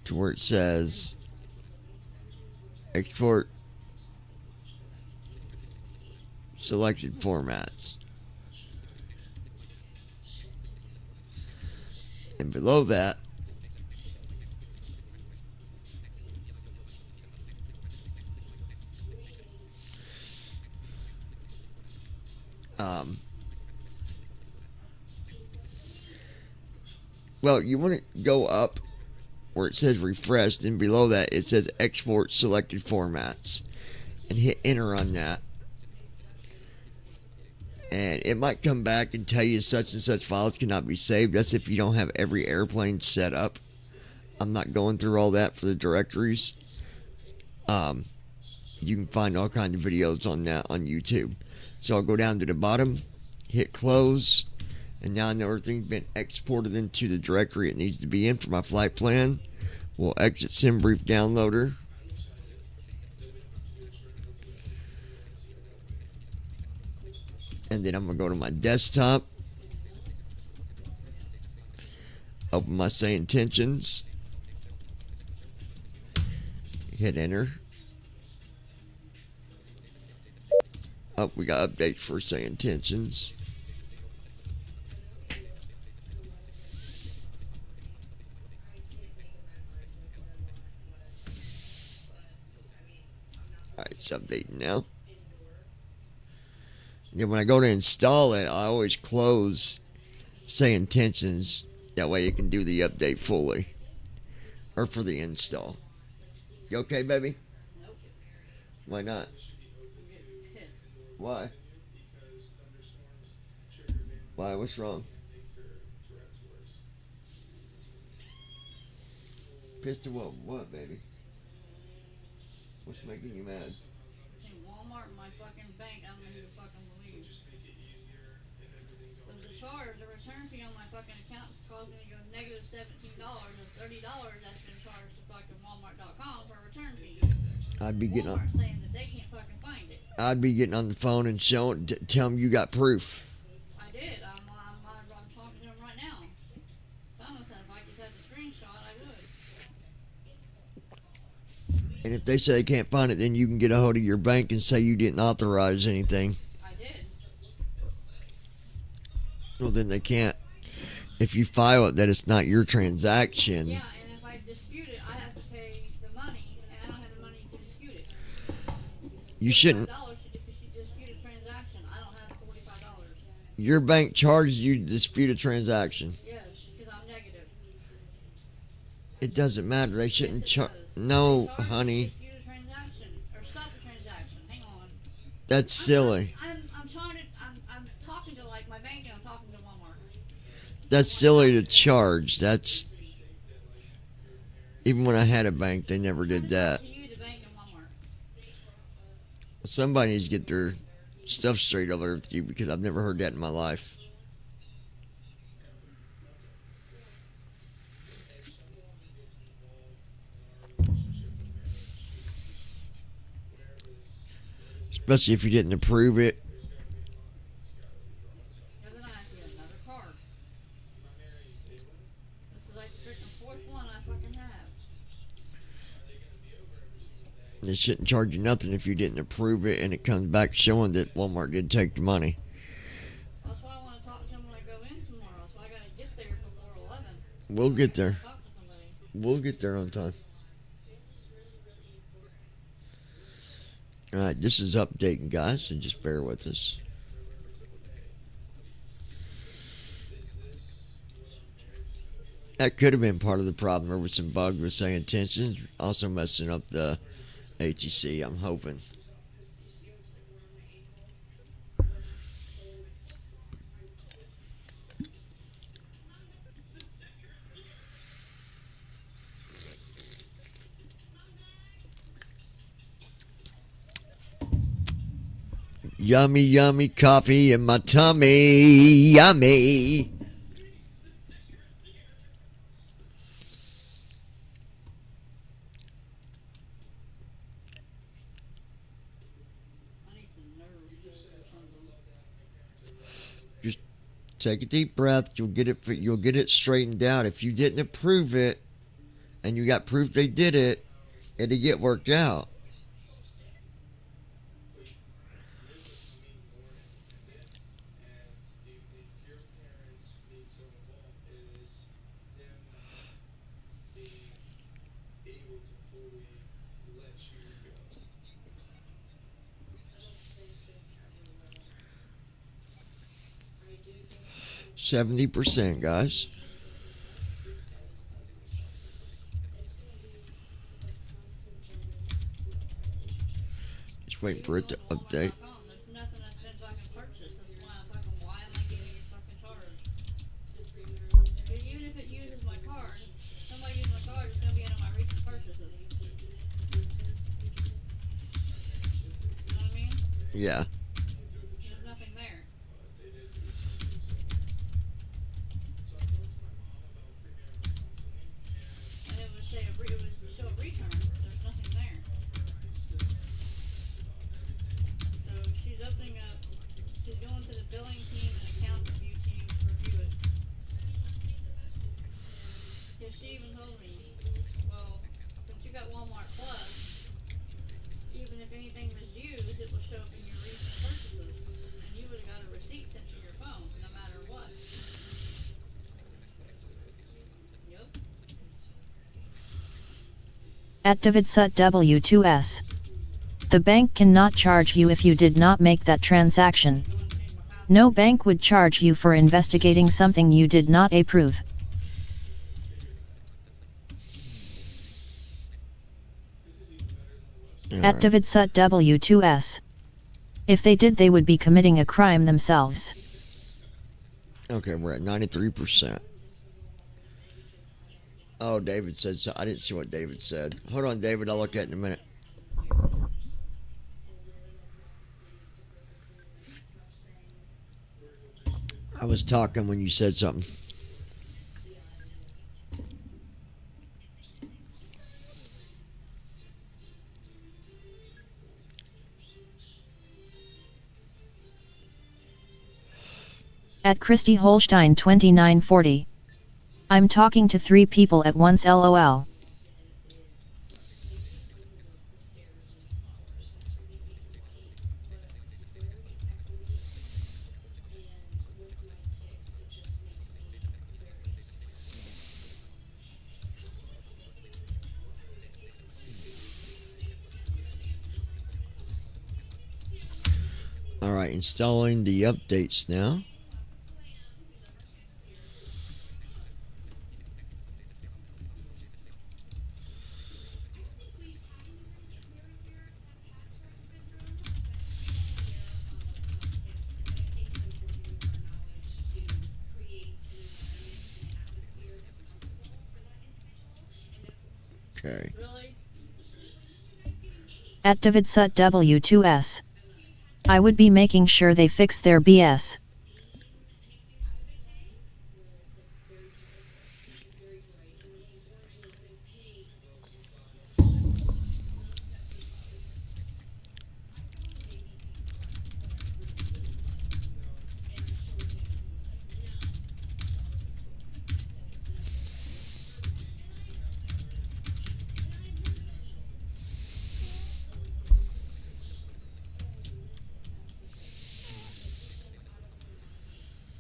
to where it says export selected formats, and below that well, you want to go up where it says refreshed, and below that it says export selected formats, and hit enter on that. And it might come back and tell you such and such files cannot be saved. That's if you don't have every airplane set up. I'm not going through all that for the directories. You can find all kinds of videos on that on YouTube. So I'll go down to the bottom, hit close, And now I know everything's been exported into the directory it needs to be in for my flight plan. We'll exit SimBrief Downloader. And then I'm going to go to my desktop. Open my say intentions. Hit enter. Oh, we got updates for say intentions. Alright, it's updating now. And then when I go to install it, I always close say intentions. That way you can do the update fully. Or for the install. You okay, baby? Nope. Why not? I'm getting pissed. Why? Why? What's wrong? Pissed at what? What, baby? What's making you mad? Between Walmart and my fucking bank, I don't know who to fucking believe. The charge, the return fee on my fucking account is causing me to go negative $17 and $30 that's been charged to fucking Walmart.com for a return fee. I'd be getting Walmart's saying that they can't fucking find it. I'd be getting on the phone and tell them you got proof. I did. I'm talking to him right now. Thomas said if I could have the screenshot, I would. And if they say they can't find it, then you can get a hold of your bank and say you didn't authorize anything. I did. Well, then they can't. If you file it that it's not your transaction. Yeah, and if I dispute it, I have to pay the money, and I don't have the money to dispute it. You shouldn't. $45 to dispute a transaction. I don't have $45. Your bank charges you to dispute a transaction. Yes, because I'm negative. It doesn't matter. They shouldn't Yes, it charge. does. No, They charge to honey. dispute a transaction, or stop a transaction. Hang on. That's silly. I'm trying to. I'm talking to like my bank, and I'm talking to Walmart. That's silly to charge. That's. Even when I had a bank, they never did that. To you, the bank, and Walmart. Somebody needs to get their stuff straight over with you because I've never heard that in my life. Especially if you didn't approve it. Yeah, then I have to get another card. This is like the freaking fourth one I fucking have. They shouldn't charge you nothing if you didn't approve it and it comes back showing that Walmart did take the money. That's why I want to talk to him when I go in tomorrow. So I gotta get there before 11. We'll get there. Talk to somebody. We'll get there on time. Alright, this is updating, guys, so just bear with us. That could have been part of the problem. There was some bug with saying intentions, also messing up the ATC, I'm hoping. Yummy, yummy coffee in my tummy. Yummy. I need some nerve pills or something. Just take a deep breath. You'll get it straightened out. If you didn't approve it and you got proof they did it, it'll get worked out. %, guys. Just waiting for it to update. There's nothing that's been fucking purchased. That's why am I getting a fucking charge? But even if it uses my card, somebody uses my card, it's gonna be under my recent purchases. You know what I mean? Yeah. There's nothing there. show up in your recent purchases, and you would have got a receipt sent to your phone, no matter what. Yep. At Davidsut W2S. The bank cannot charge you if you did not make that transaction. No bank would charge you for investigating something you did not approve. At Alright. Davidsut W2S. If they did, they would be committing a crime themselves. Okay, we're at 93%. Oh, David said so. I didn't see what David said. Hold on, David. I'll look at it in a minute. I was talking when you said something. At Christy Holstein 2940. I'm talking to 3 people at once, lol. Alright, installing the updates now. Okay. Really? At Davidsut W2S. I would be making sure they fix their BS.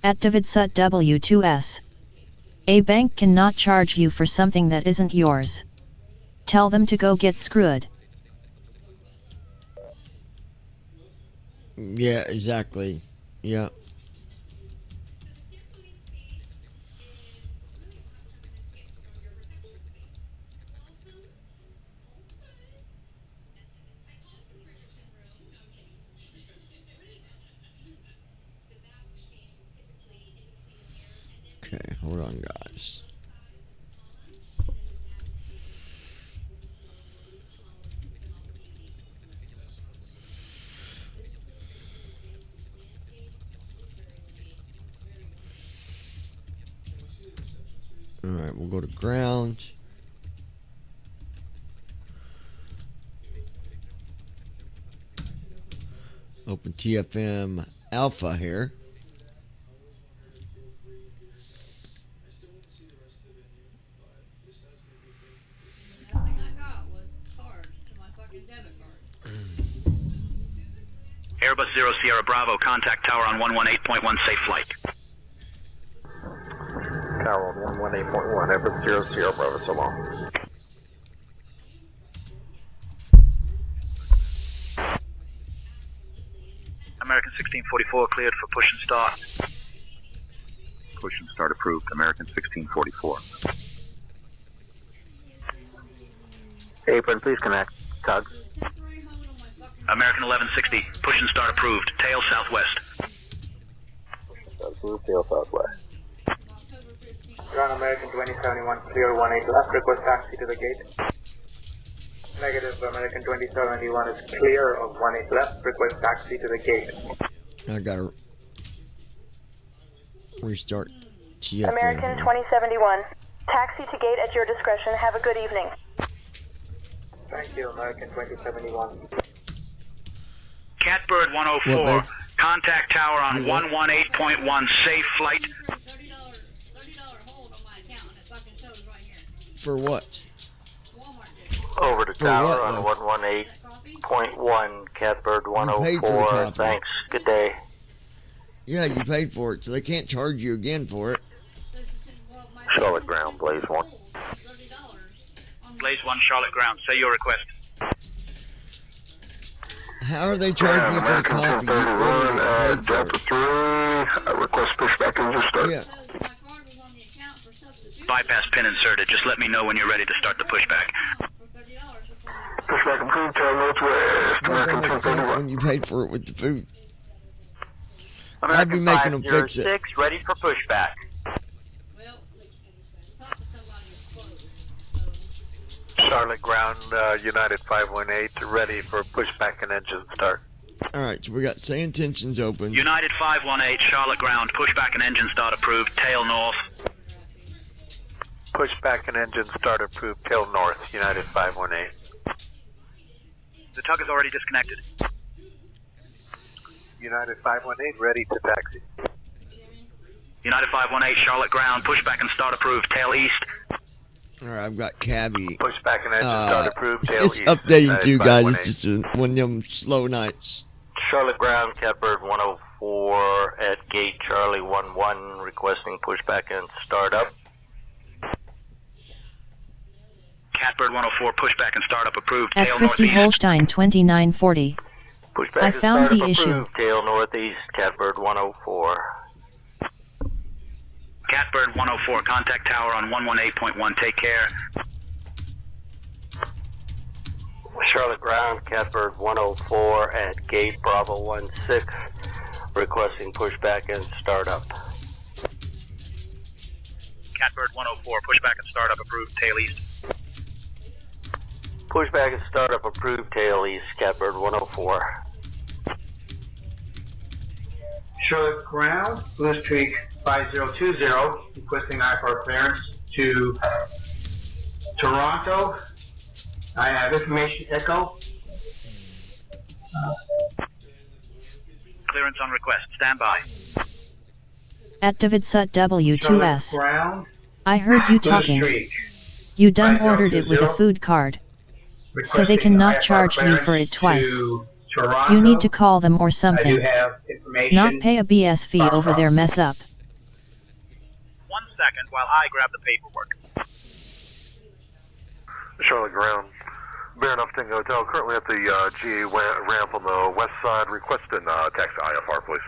At Davidsut W2S. A bank cannot charge you for something that isn't yours. Tell them to go get screwed. Yeah, exactly. Yeah. Okay, hold on, guys. Alright, we'll go to ground. Open TFM Alpha here. Nothing I got was charged to my fucking debit card. Airbus 0 Sierra Bravo, contact tower on 118.1, safe flight. Tower on 118.1, Airbus 0 Sierra Bravo, so long. American 1644 cleared for push and start. Push and start approved, American 1644. Apron, please connect. Tug. Temporary hold on my fucking American 1160, push and start approved, tail southwest. Approved, tail southwest. October 15th. Ground American 2071, clear 18 left, request taxi to the gate. Negative, American 2071 is clear of 18 left, request taxi to the gate. I gotta restart TFM. American here. 2071. Taxi to gate at your discretion. Have a good evening. Thank you, American 2071. Catbird 104, What, babe? contact tower on You what? 118.1, safe flight. $30 hold on my account, and it fucking shows right here. For what? Walmart did. Over to For tower what, on though? 118. That coffee? 108.1, Catbird You paid for the 104. coffee. Thanks. Good day. Yeah, you paid for it, so they can't charge you again for it. Charlotte Ground, Blaze 1. Blaze 1, Charlotte Ground. Say your request. How are they charging you for the coffee? You already paid for it. 3, request pushback engine start. Yeah. Because my card was on the account for substitution. Bypass pin inserted. Just let me know when you're ready to start the pushback. For $30 before they- Pushback approved, tail northwest. That don't make sense when you paid for it with the food. I'd be making them fix it. 506, ready for pushback. Well, talk to somebody who's close. So, Charlotte Ground, United 518, ready for pushback and engine start. Alright, so we got say intentions open. United 518, Charlotte Ground. Pushback and engine start approved. Tail north. Pushback and engine start approved, tail north, United 518. The tug is already disconnected. United 518, ready to taxi. United 518, Charlotte Ground. Pushback and start approved. Tail east. Alright, I've got Cabby. Pushback and engine start approved, tail It's east. updating United too, guys. 518. It's just one of them slow nights. Charlotte Ground, Catbird 104 at gate Charlie 11, requesting pushback and start up. Catbird 104, pushback and startup approved. At Tail Christy northeast. Holstein 2940. Pushback I and found startup the issue. approved, tail northeast, Catbird 104. Catbird 104, contact tower on 118.1. Take care. Charlotte Ground, Catbird 104 at gate Bravo 16, requesting pushback and start up. Catbird 104, pushback and startup approved. Tail east. Pushback and startup approved, tail east, Catbird 104. Charlotte Ground, Blue Streak 5020, requesting IFR clearance to Toronto. I have information echo. Clearance on request. Stand by. At David Sut Charlotte W2S. Ground, I heard you Blue talking. Streak. You done ordered it with a 5020, food card. So they requesting cannot IFR charge you for clearance it twice. to Toronto. You need to call them or I do something. have information. Not pay a BS fee over their mess up. 1 second while I grab the paperwork. Charlotte Ground, Bear Enough Tango Hotel, currently at the GA ramp on the west side, requesting taxi IFR, please.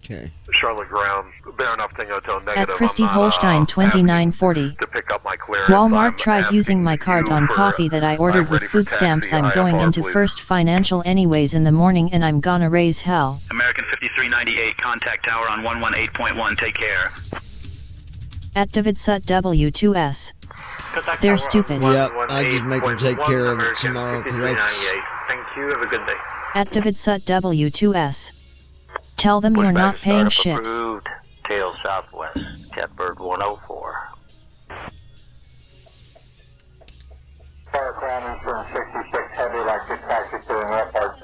Okay. Charlotte Ground, Bear Enough Tango Hotel, negative. At Christy I'm not, Holstein asking 2940. to pick up my clearance. Walmart I'm tried asking using my card you on for- coffee that I ordered I'm with ready for food stamps. taxi I'm going IFR, into please. First Financial anyways in the morning and I'm gonna raise hell. American 5398, contact tower on 118.1. Take care. At David Sut W2S. They're stupid. Yep, I just make them take care of it tomorrow, 'cause that's... Thank you, have a good day. At David Sut W2S. Tell them you're not Pushback paying startup shit. approved, tail southwest, Catbird 104. Charlotte Ground, Insurance 66, heavy electric taxi to the airport,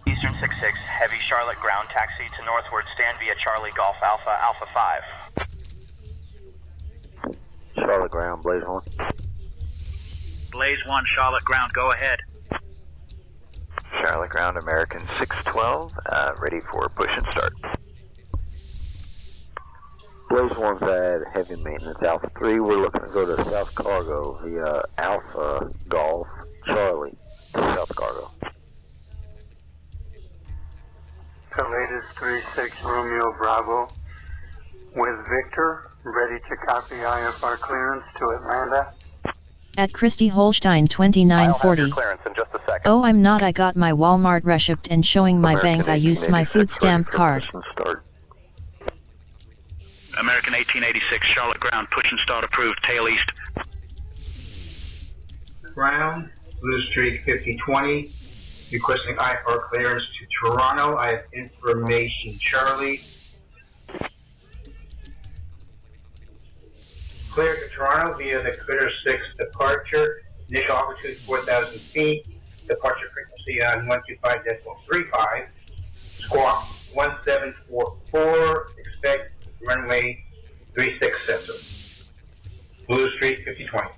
Eastern 66, heavy Charlotte Ground taxi to northward. Stand via Charlie Golf Alpha, Alpha 5. Charlotte Ground, Blaze 1. Blaze 1, Charlotte Ground, go ahead. Charlotte Ground, American 612, ready for push and start. Blaze 1's at heavy maintenance, Alpha 3. We're looking to go to South Cargo via Alpha Golf Charlie to South Cargo. The latest 36 Romeo Bravo with Victor, ready to copy IFR clearance to Atlanta. At Christy Holstein 2940. Clearance in just a second. Oh, I'm not. I got my Walmart receipt and showing my American bank I used my 1886, food stamp ready for card. push and start. American 1886, Charlotte Ground, push and start approved. Tail east. Ground, Blue Streak 5020, requesting IFR clearance to Toronto. I have information, Charlie. Clear to Toronto via the Critter 6 departure. Initial altitude 4,000 feet. Departure frequency on 125.35. Squawk 1744. Expect runway 36 Central. Blue Street 5020.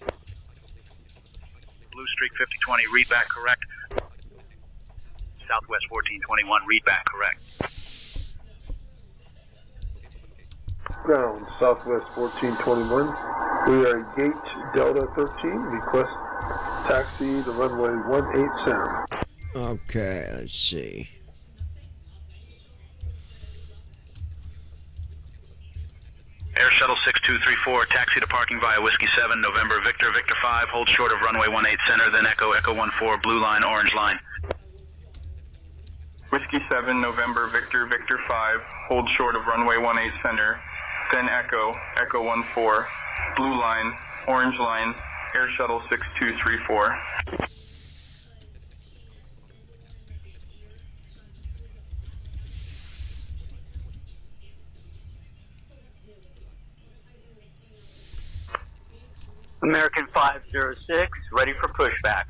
Blue Streak 5020, read back correct. Southwest 1421, read back correct. Ground, Southwest 1421. We are at Gate Delta 13. Request taxi to runway 18 center. Okay, let's see. Air Shuttle 6234, taxi to parking via Whiskey 7, November, Victor, Victor 5, hold short of runway 18 center, then Echo, Echo 14, blue line, orange line. Whiskey 7, November, Victor, Victor 5, hold short of runway 18 center, then Echo, Echo 14, blue line, orange line, Air Shuttle 6234. American 506, ready for pushback.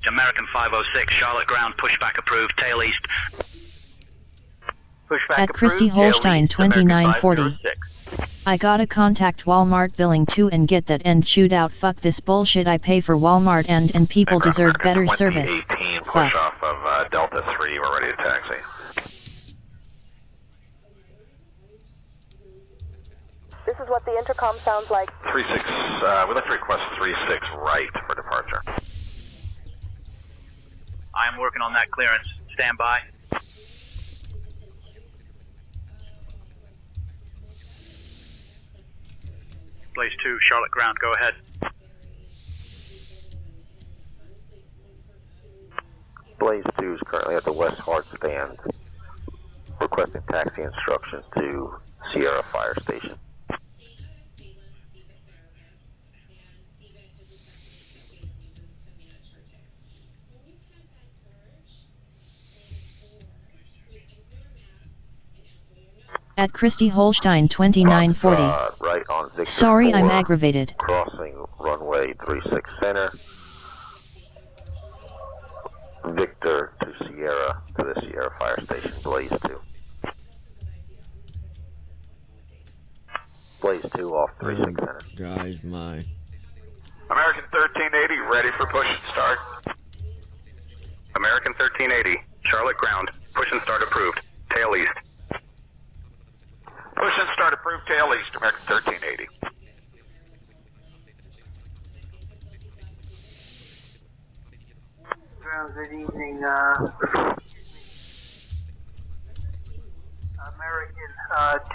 American 506, Charlotte ground, pushback approved, tail east. Pushback At Christy Holstein 2940. I gotta contact Walmart billing too and get that end chewed out. Fuck this bullshit. I pay for Walmart and people deserve better service. 2018, push Fuck. off of Delta 3, we're ready to taxi. This is what the intercom sounds like. 36, we'd like to request 36 right for departure. I am working on that clearance. Stand by. Blaze 2, Charlotte ground, go ahead. Blaze 2 is currently at the West Hart stand, requesting taxi instructions to Sierra Fire Station. At Christy Holstein 2940. Right on Victor Sorry, 4, I'm aggravated. crossing runway 36 center. Victor to Sierra, to the Sierra Fire Station, Blaze 2. Blaze 2 off 36 center. Guys, my. American 1380, ready for push and start. American 1380, Charlotte ground, push and start approved, tail east. Push and start approved, tail east, American 1380. Good evening, American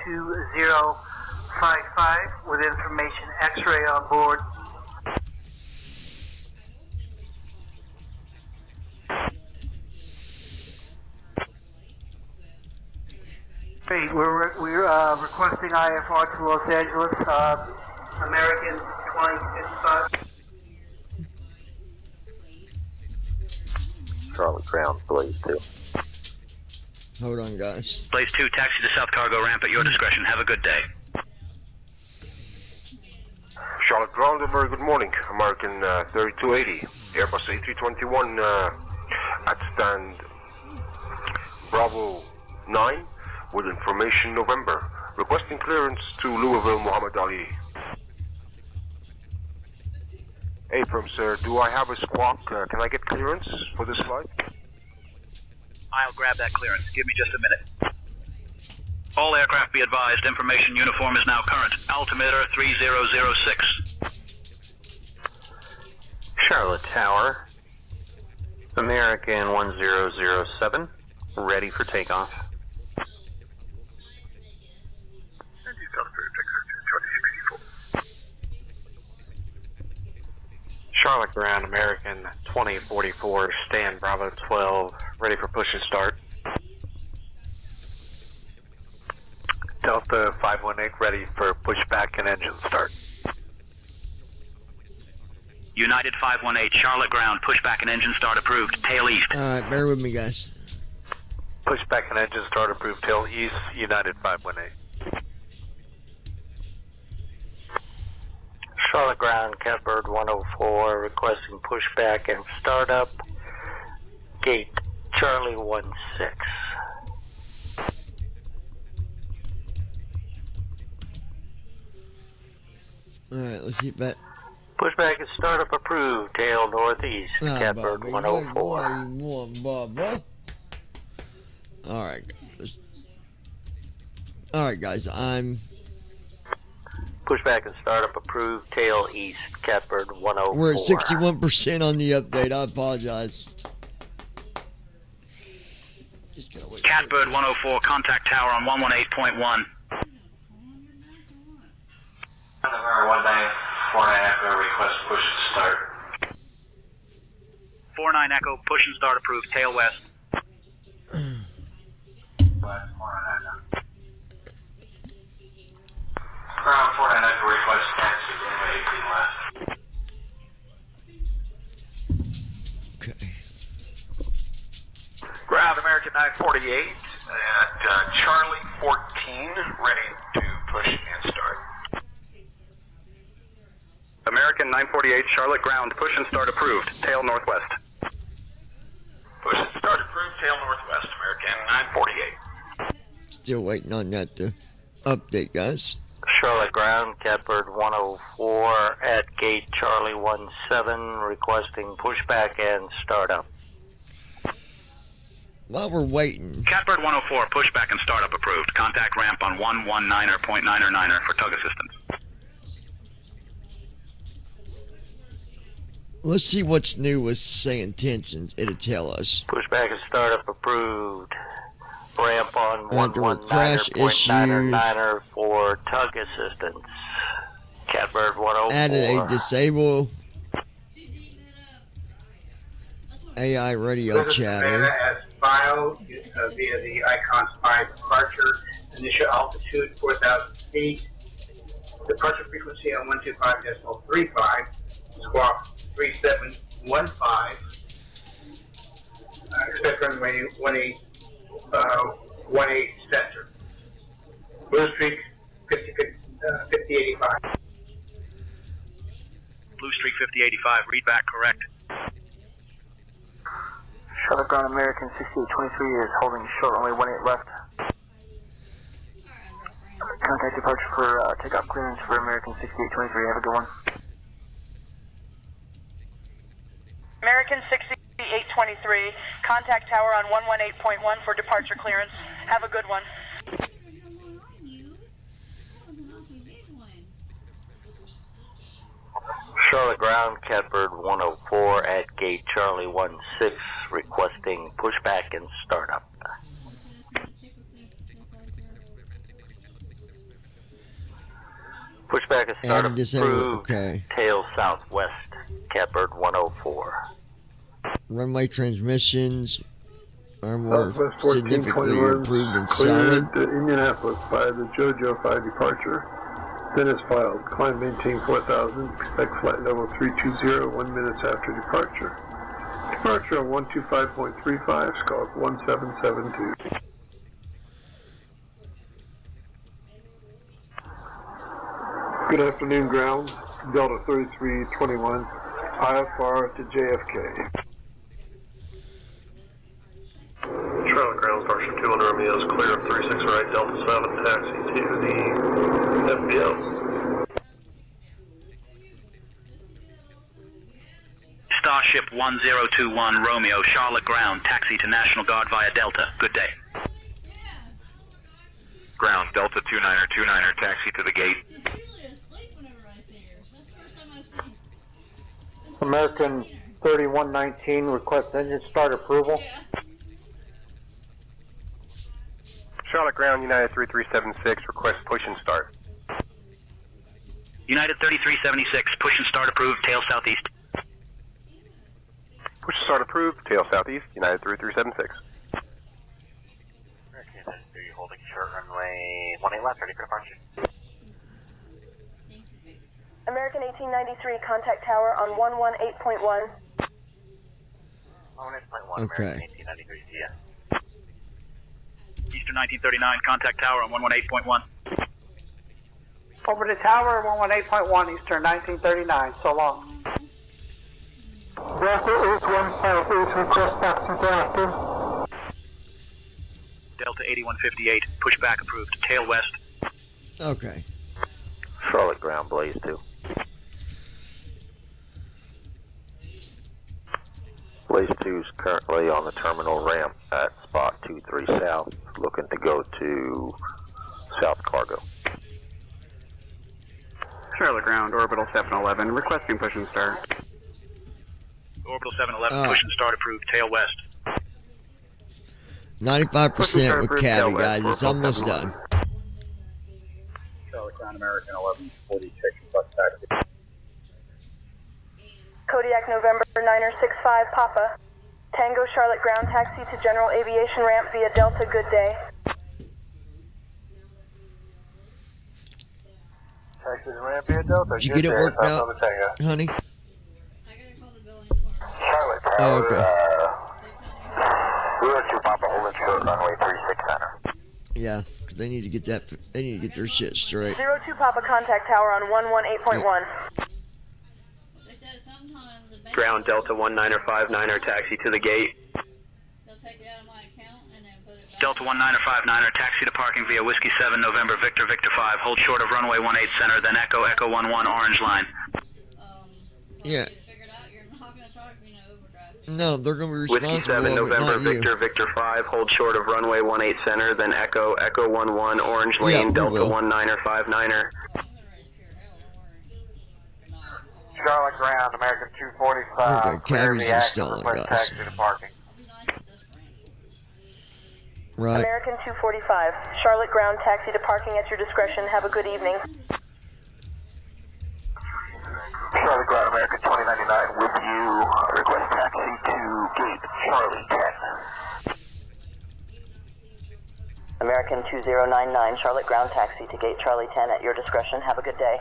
2055 with information X-ray on board. Hey, we're requesting IFR to Los Angeles, American 2055. Charlotte ground, Blaze 2. Hold on, guys. Blaze 2, taxi to South Cargo ramp at your discretion. Have a good day. Charlotte ground, a very good morning. American 3280, Airbus A321 at stand Bravo 9 with information November. Requesting clearance to Louisville, Muhammad Ali. Abram, sir, do I have a squawk? Can I get clearance for this flight? I'll grab that clearance. Give me just a minute. All aircraft be advised, information uniform is now current. Altimeter 3006. Charlotte Tower, American 1007, ready for takeoff. Charlotte ground, American 2044, stand Bravo 12, ready for push and start. Delta 518, ready for pushback and engine start. United 518, Charlotte ground, pushback and engine start approved. Tail east. Alright, bear with me, guys. Pushback and engine start approved, tail east, United 518. Charlotte ground, Catbird 104, requesting pushback and startup. Gate Charlie 16. Alright, let's keep that. Pushback and startup approved. Tail northeast. Catbird Bobby, 104. What do you want, Bubba? Alright, guys, I'm... Pushback and startup approved. Tail east. Catbird 104. We're at 61% on the update. I apologize. Catbird 104, contact tower on 118.1. November 194 Echo, request push to start. 49 Echo, push and start approved, tail west. Ground 49 Echo, request taxi, runway 18 left. Okay. Ground American 948 at Charlie 14, ready to push and start. American 948, Charlotte ground, push and start approved, tail northwest. Push and start approved, tail northwest, American 948. Still waiting on that to update, guys. Charlotte ground. Catbird 104 at gate Charlie 17, requesting pushback and startup. While we're waiting, Catbird 104, pushback and startup approved. Contact ramp on 119.9er for tug assistance. let's see what's new with say intentions. It'll tell us. Pushback and startup approved. Ramp on There were crash issues. 119.9er for tug assistance. Catbird 104. Added a disable AI radio chatter. As filed via the Icon 5 departure. Initial altitude 4,000 feet. Departure frequency on 125.35. Squawk 3715. Expect runway 18 center. Blue Streak 5085. Blue Streak 5085, read back correct. Charlotte ground American 6823 is holding short runway 18 left. Contact departure for takeoff clearance for American 6823. Have a good one. American 6823, contact tower on 118.1 for departure clearance. Have a good one. Charlotte ground, Catbird 104 at gate Charlie 16, requesting pushback and startup. Pushback and startup approved. Okay. Tail southwest, Catbird 104. Runway transmissions are more Southwest significantly 1421 improved and solid. cleared Indianapolis by the JoJo 5 departure. Then is filed. Climb maintain 4,000. Expect flight level 320 1 minute after departure. Departure on 125.35, squawk 1772. Good afternoon, ground. Delta 3321, IFR to JFK. Charlotte ground, departure 200 Romeo is clear of 36 right, Delta 7, taxi to the FBL. Starship 1021 Romeo, Charlotte ground, taxi to National Guard via Delta. Good day. Ground, Delta 29er, taxi to the gate. American 3119, request engine start approval. Charlotte ground, United 3376, request push and start. United 3376, push and start approved, tail southeast. Push and start approved, tail southeast, United 3376. American 3 holding short runway 18 left, ready for departure. American 1893, contact tower on 118.1. 118.1, Okay. American 1893, see ya. Eastern 1939, contact tower on 118.1. Over the tower, 118.1, Eastern 1939. So long. Delta 8158, request taxi to active. Delta 8158, pushback approved, tail west. Okay. Charlotte ground, Blaze 2. Place 2 is currently on the terminal ramp at spot 23 South, looking to go to South Cargo. Charlotte ground, orbital 711, requesting push and start. Orbital 711, push and start approved, tail west. 95% with Cabby, guys. It's almost done. Charlotte ground, American 1146, bus taxi. Kodiak November 965 Papa. Tango Charlotte ground taxi to general aviation ramp via Delta, good day. Taxi to ramp via Delta. Did you get it worked out, honey? Charlotte Tower, Oh, okay. 02 Papa, holding short, runway 36 center. Yeah, they need to get that. They need to get their shit straight. 02 Papa contact tower on 118.1. Ground Delta 19er59er taxi to the gate. Delta 19er59er, taxi to parking via Whiskey 7 November Victor Victor 5, hold short of runway 18 center, then Echo Echo 11 orange line. Yeah. No, they're going to be responsible. Whiskey 7 November Victor Victor 5, hold short of runway 18 center, then Echo Echo 11 orange lane, Delta 19er59er. Charlotte ground, American 245. Okay, Cabby's installing, guys. Taxi to parking. Right. American 245. Charlotte ground taxi to parking at your discretion. Have a good evening. Charlotte ground, American 2099 with you. Request taxi to gate Charlie 10. American 2099, Charlotte ground taxi to gate Charlie 10 at your discretion. Have a good day.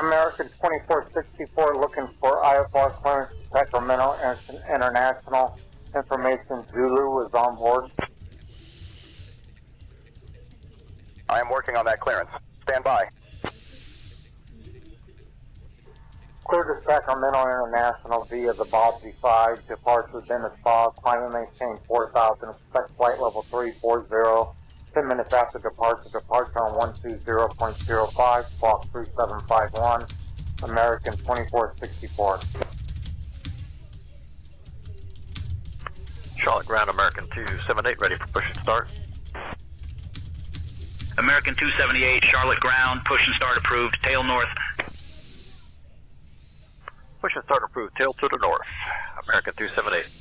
American 2464 looking for IFR clearance to Sacramento International. Information Zulu is on board. I am working on that clearance. Stand by. Clear to Sacramento International via the Bob Z5. Departure Dennis Bob. Climb and maintain 4000. Expect flight level 340. 10 minutes after departure on 120.05, squawk 3751, American 2464. Charlotte ground, American 278, ready for push and start. American 278, Charlotte ground, push and start approved, tail north. Push and start approved, tail to the north, American 278.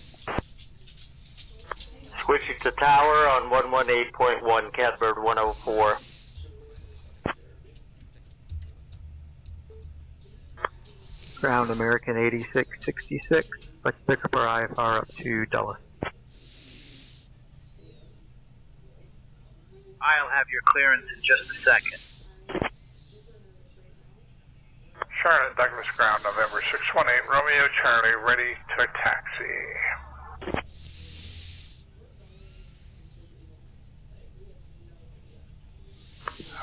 Switching to tower on 118.1, Catbird 104. Ground American 8666. Let's pick up our IFR up to Dulles. I'll have your clearance in just a second. Charlotte Douglas ground, November 618, Romeo Charlie, ready to taxi.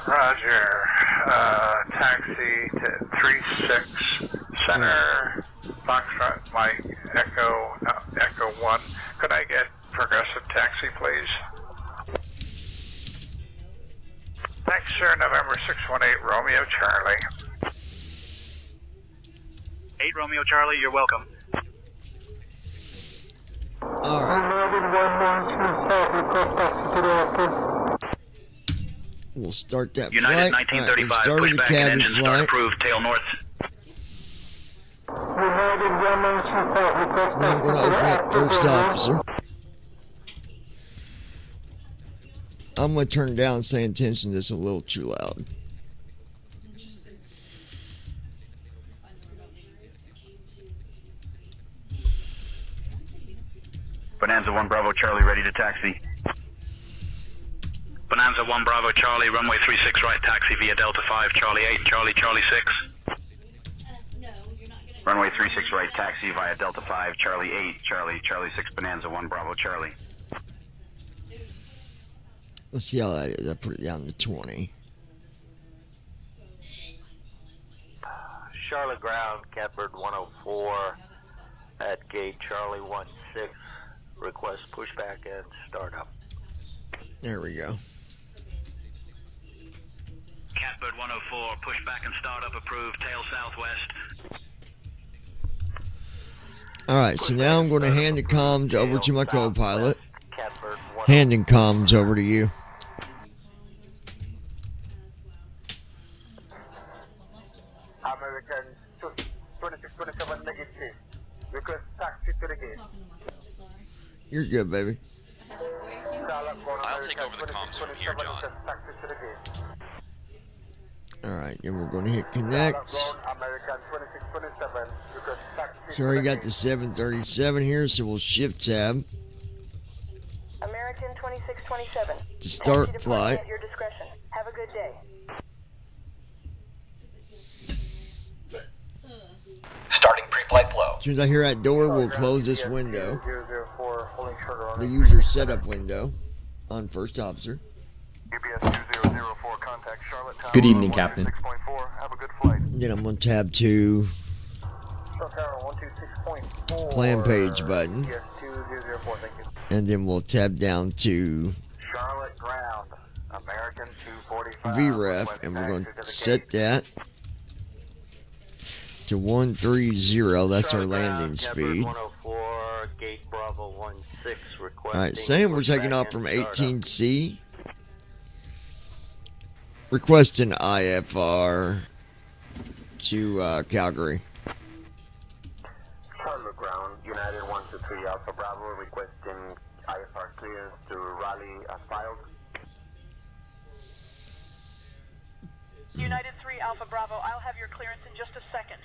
Roger. Taxi to 36 Center, Foxtrot Mike, Echo 1. Could I get progressive taxi, please? Thanks, sir. November 618, Romeo Charlie. 8 Romeo Charlie, you're welcome. We'll start that United flight. 1935, Right, push back and engine start flight. approved, tail north. Now I'm going to open up first officer. I'm going to turn down saying attention. This is a little too loud. Bonanza 1 Bravo Charlie, ready to taxi. Bonanza 1 Bravo Charlie, runway 36 right, taxi via Delta 5, Charlie 8, Charlie 6. Runway 36 right, taxi via Delta 5, Charlie 8, Charlie 6, Bonanza 1 Bravo Charlie. Let's see how that is. I put it down to 20. Charlotte ground, Catbird 104 at gate Charlie 16. Request pushback and start up. There we go. Catbird 104, push back and start up approved, tail southwest. Alright, so now I'm going to hand the comms over to my co-pilot. Handing comms over to you. American 2627 negative. Request taxi to the gate. You're good, baby. I'll take over the comms from here, John. Alright, then we're going to hit connect. So already got the 737 here, so we'll shift tab American 2627. to start Taxi flight. departing at your discretion. Have a good day. Starting pre-flight flow. As soon as I hear that door, we'll close this window. The user setup window on first officer. Good evening, Captain. Then I'm going to tab to plan page button. And then we'll tab down to Charlotte ground. American 245. VREF, and we're going to set that to 130. That's our landing speed. Alright, saying we're taking off from 18C. Requesting IFR to Calgary. Charlotte ground, United 123 Alpha Bravo, requesting IFR clearance to Raleigh as filed. United 3 Alpha Bravo, I'll have your clearance in just a second.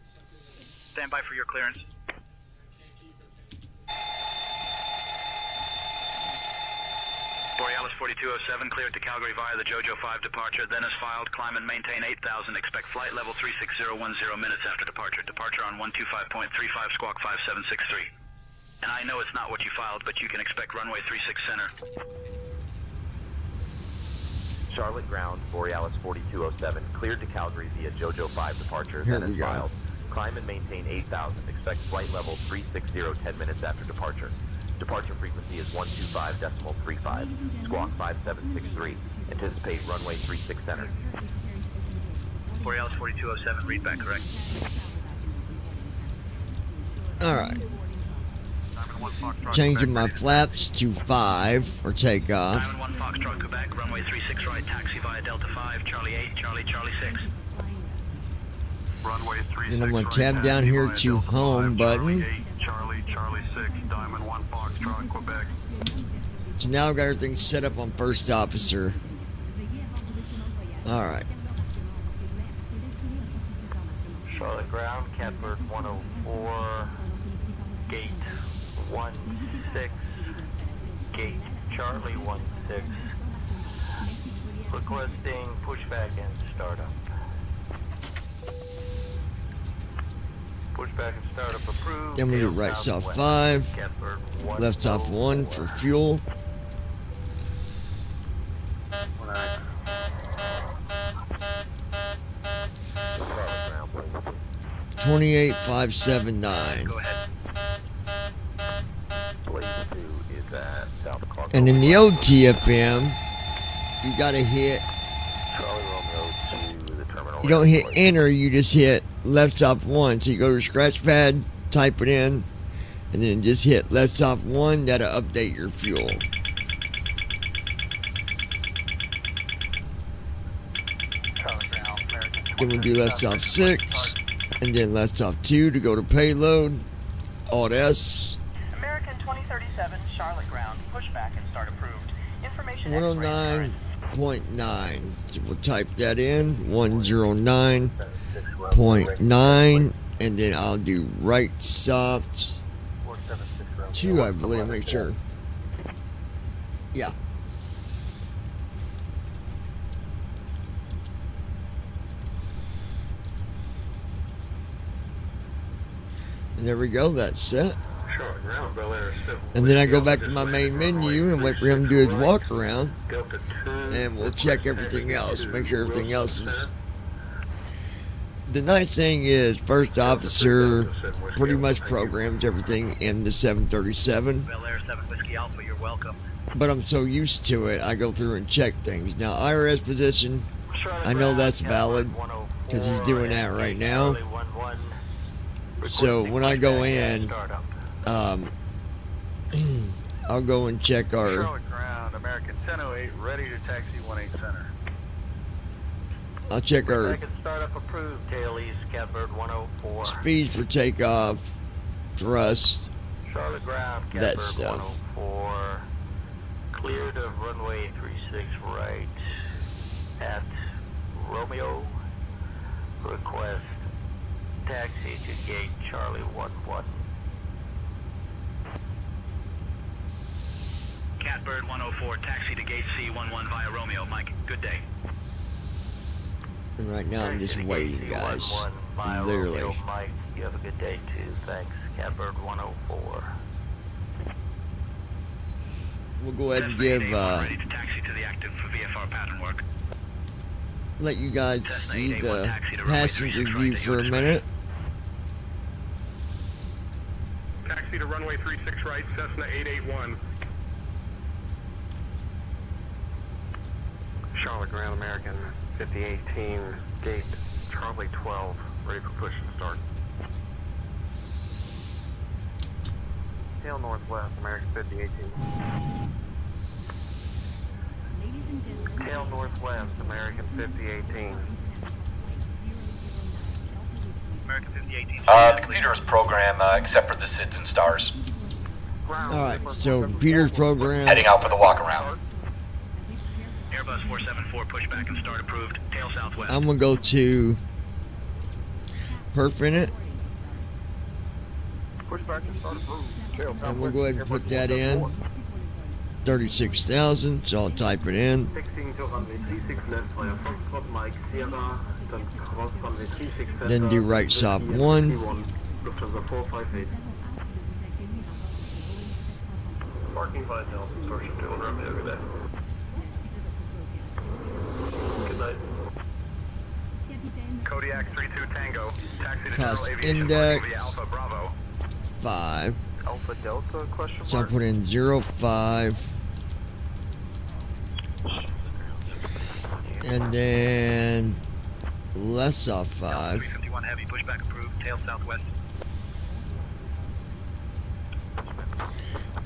Stand by for your clearance. Borealis 4207, cleared to Calgary via the JoJo 5 departure, then is filed, climb and maintain 8,000, expect flight level 36010 minutes after departure. Departure on 125.35, squawk 5763. And I know it's not what you filed, but you can expect runway 36 center. Charlotte ground, Borealis 4207, cleared to Calgary via JoJo 5 departure, Here then we is go. filed. Climb and maintain 8,000, expect flight level 360 10 minutes after departure. Departure frequency is 125.35, squawk 5763. Anticipate runway 36 center. Borealis 4207, read back correct. Alright. Changing my flaps to 5 for takeoff. Diamond 1 Foxtrot, Quebec, runway 36 right, taxi via Delta 5, Charlie 8, Charlie 6. Runway 36 Then I'm going to tab down here to home button. Charlie 6, Diamond 1 Foxtrot, Quebec. So now I've got everything set up on first officer. Alright. Charlotte ground, Catbird 104, gate 16, gate Charlie 16, requesting pushback and startup. Pushback and startup approved. Then we do right soft 5, left off 1 for fuel. $28,579. And in the OTFM, you gotta hit. You don't hit enter, you just hit left off 1. So you go to scratch pad, type it in, and then just hit left off 1. That'll update your fuel. Then we'll do left off 6, and then left off 2 to go to payload. Alt S. American 2037, Charlotte ground, pushback and start approved. Information 109.9. So we'll type that in. 109.9. And then I'll do right soft 2, I believe. Make sure. Yeah. And there we go, that's set. And then I go back to my main menu and wait for him to do his walk around. And we'll check everything else, make sure everything else is. The nice thing is, first officer pretty much programs everything in the 737. Bel Air 7 Whiskey Alpha, you're welcome. but I'm so used to it, I go through and check things. Now, IRS position, I know that's valid because he's doing that right now. So when I go in, I'll go and check our Charlotte ground, American 1008, ready to taxi 18 center. I'll check our Second startup approved, tail east, Catbird 104. speed for takeoff, thrust, Charlotte ground, that Catbird stuff. 104. Cleared of runway 36 right at Romeo. Request taxi to gate Charlie 11. Catbird 104, taxi to gate C11 via Romeo. Mike, good day. And right now I'm just waiting, guys. Literally. Romeo, Mike, you have a good day too. Thanks. Catbird 104. We'll go ahead and give ready to taxi to the active for VFR pattern work. let you guys see the passenger view for a minute. Taxi to runway 36 right, Cessna 881. Charlotte ground, American 5018, gate Charlie 12, ready for push and start. Tail northwest, American 5018. Tail northwest, American 5018. American 5018. The computer is programmed except for the SIDS and stars. Alright, so computer's program. Heading out for the walk around. Airbus 474, push back and start approved. Tail southwest. I'm gonna go to perf in it. Push back and start approved. And we'll go ahead and put that in. 36,000, so I'll type it in. 16 to runway 36 left via Foxtrot Mike Sierra, then cross runway 36 center. Then do right stop 1. Lufthansa 458. Parking by Delta, distortion 200 Romeo, good day. Good night. Kodiak 32 Tango, taxi to Cost General Aviation index via Alpha Bravo. 5. Alpha Delta question mark. So I'll put in 05. And then less off 5. 351 heavy, push back approved. Tail southwest.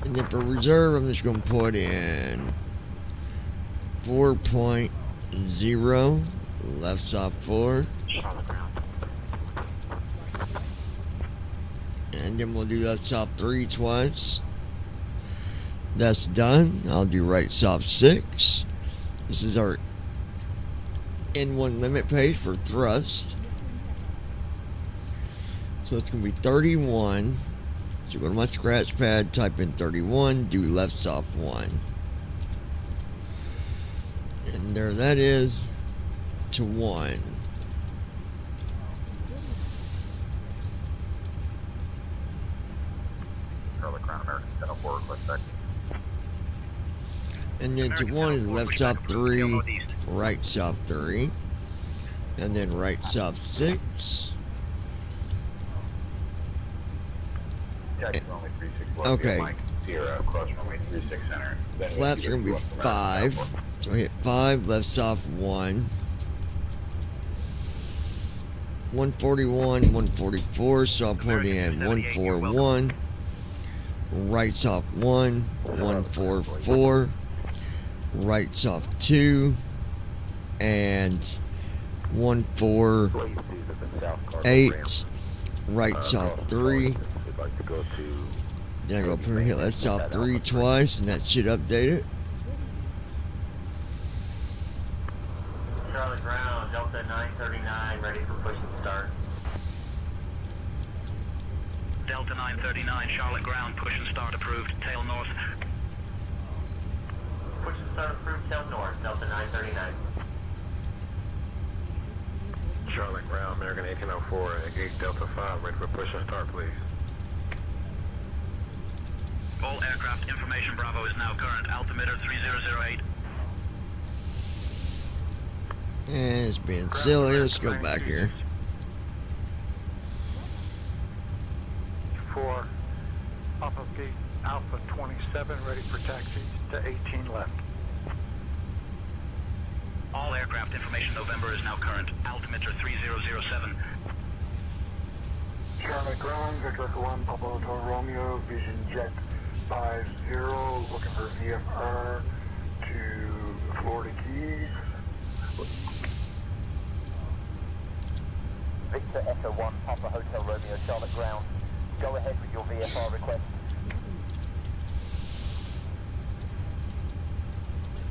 And then for reserve, I'm just going to put in 4.0. Left soft 4. And then we'll do left soft 3 twice. That's done. I'll do right soft 6. This is our N1 limit page for thrust. So it's going to be 31. So go to my scratch pad, type in 31, do left soft 1. And there that is, to 1. Charlotte ground, American 1004, request taxi. And then to 1 is left soft 3, right soft 3. And then right soft 6. Taxi runway 36 left. Okay. Mike Sierra, cross runway 36 center. Flaps are going to be 5. So I hit 5, left soft 1. 141, 144, so I'll put in 141. Right soft 1, 144. Right soft 2. And 148. Right soft 3. Then I go up here and hit left soft 3 twice, and that should update it. Charlotte ground, Delta 939, ready for push and start. Delta 939, Charlotte ground, push and start approved. Tail north. Push and start approved, tail north, Delta 939. Charlotte ground, American 1804, gate Delta 5, ready for push and start, please. All aircraft information Bravo is now current. Altimeter 3008. And it's being silly. Let's go back here. 4, Papa Gate Alpha 27, ready for taxi to 18 left. All aircraft information November is now current. Altimeter 3007. Charlotte ground, Victor 1, Papa Hotel Romeo, Vision Jet 50, looking for VFR to Florida Keys. Victor Echo 1, Papa Hotel Romeo, Charlotte ground. Go ahead with your VFR request.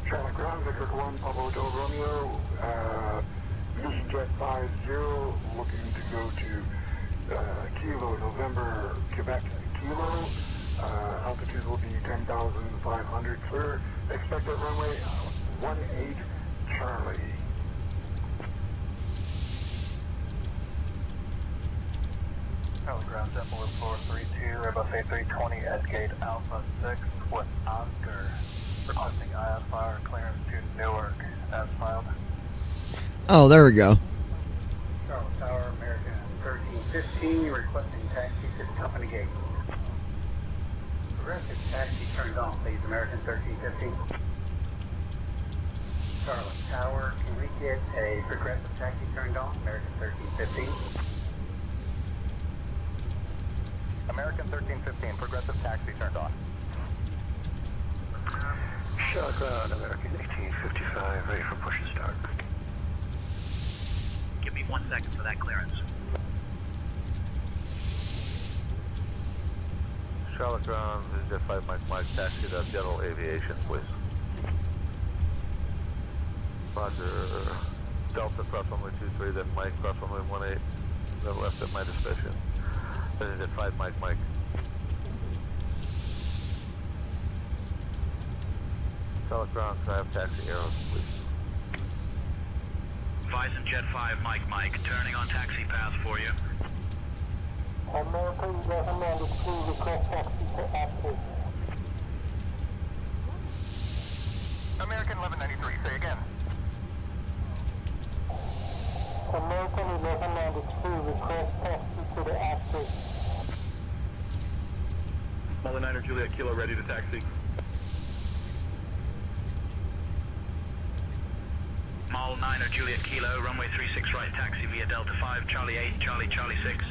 Charlotte ground, Victor 1, Papa Hotel Romeo, Vision Jet 50, looking to go to Kilo, November, Quebec, Kilo. Altitude will be 10,500, sir. Expected runway 18 Charlie. Charlie ground, Zeppelin 432, Airbus A320, Edgate Alpha 6 with Oscar. Requesting IFR clearance to Newark, as filed. Oh, there we go. Charlotte Tower, American 1315, requesting taxi to the company gate. Progressive taxi turned on, please, American 1315. Charlotte Tower, can we get a progressive taxi turned on, American 1315? American 1315, progressive taxi turned on. Charlotte ground, American 1855, ready for push and start. Give me 1 second for that clearance. Charlotte ground, Jet 5 Mike taxi to General Aviation, please. Roger. Delta cross runway 23, then Mike cross runway 18, then left at my discretion. Then Jet 5 Mike. Charlotte ground, can I have taxi arrows, please? Bison Jet 5 Mike, turning on taxi path for you. American recommended to request taxi to active. American 1193, say again. American 1192, request taxi to the active. Mother 9 Juliet Kilo, ready to taxi. Mall 9 Juliet Kilo, runway 36 right, taxi via Delta 5, Charlie 8, Charlie 6.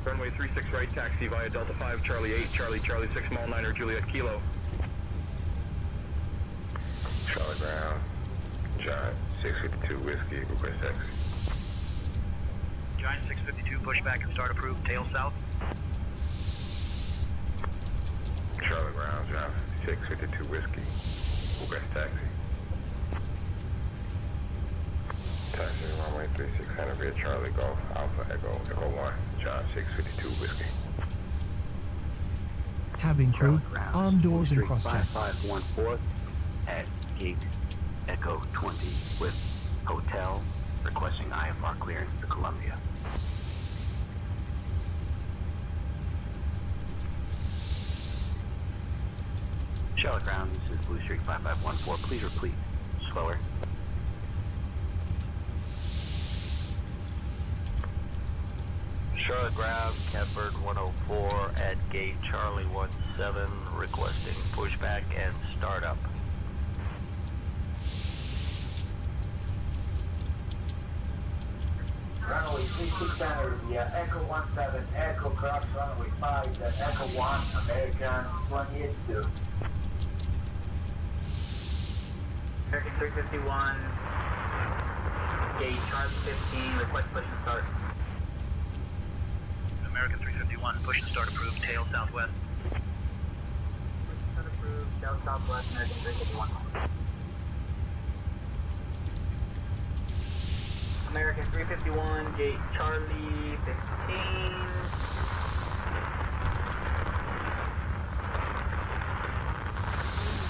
Runway 36 right, taxi via Delta 5, Charlie 8, Charlie 6, Mall 9 Juliet Kilo. Charlie ground, Giant 652 Whiskey, request taxi. Giant 652, pushback and start approved, tail south. Charlie ground, Giant 652 Whiskey, request taxi. Taxi runway 3600 via Charlie Golf, Alpha Echo 1, John 652 Whiskey. Cabin crew, arm doors and cross check. 5514 at Gate Echo 20 with Hotel, requesting IFR clearance to Columbia. Charlotte ground, this is Blue Streak 5514, please repeat, slower. Charlotte ground, Catbird 104 at Gate Charlie 17, requesting pushback and startup. Runway 36 center via Echo 17, Echo cross runway 5, then Echo 1, American 282. American 351, gate Charlie 15, request push and start. American 351, push and start approved, tail southwest. Push and start approved, tail southwest, American 351. American 351, gate Charlie 15.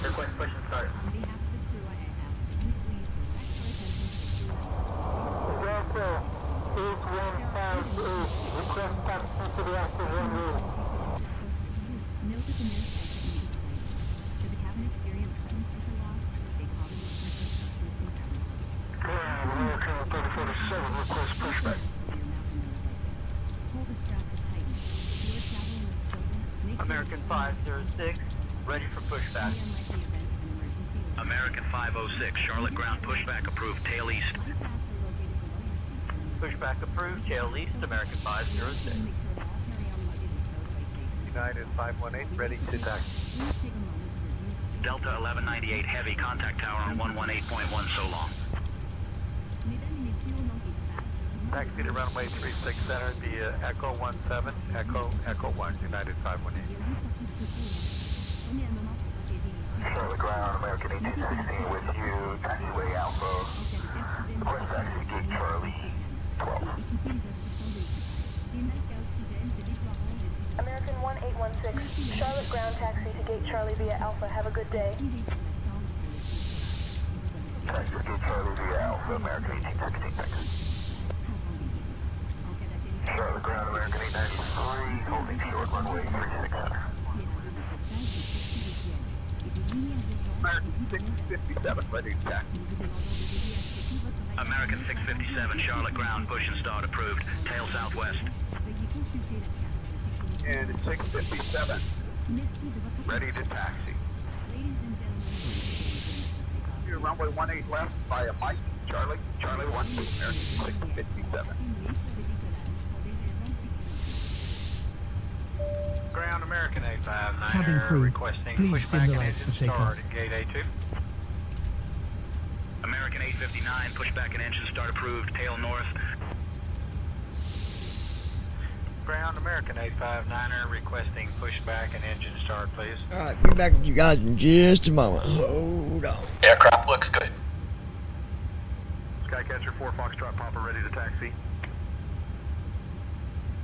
Request push and start. Delta 8158, request taxi to the active runway. American 3047, request pushback. American 506, ready for pushback. American 506, Charlotte ground pushback approved, tail east. Pushback approved, tail east, American 506. United 518, ready to taxi. Delta 1198 heavy, contact tower on 118.1, so long. Taxi to runway 36 center via Echo 17, Echo 1, United 518. Charlotte ground, American 1816 with you, taxiway Alpha. Request taxi gate Charlie 12. American 1816, Charlotte ground taxi to gate Charlie via Alpha. Have a good day. Taxi to gate Charlie via Alpha, American 1816, thanks. Charlotte ground, American 893, holding short runway 36 center. American 657, ready to taxi. American 657, Charlotte ground, push and start approved, tail southwest. And 657, ready to taxi. Your runway 18 left via Mike, Charlie 1, American 657. Ground American 859, Cabin crew, requesting please pushback dim the and lights engine for takeoff. start at gate A2. American 859, pushback and engine start approved, tail north. Ground American 859er requesting pushback and engine start, please. Alright, be back with you guys in just a moment. Hold on. Aircraft looks good. Skycatcher 4 Foxtrot Papa ready to taxi.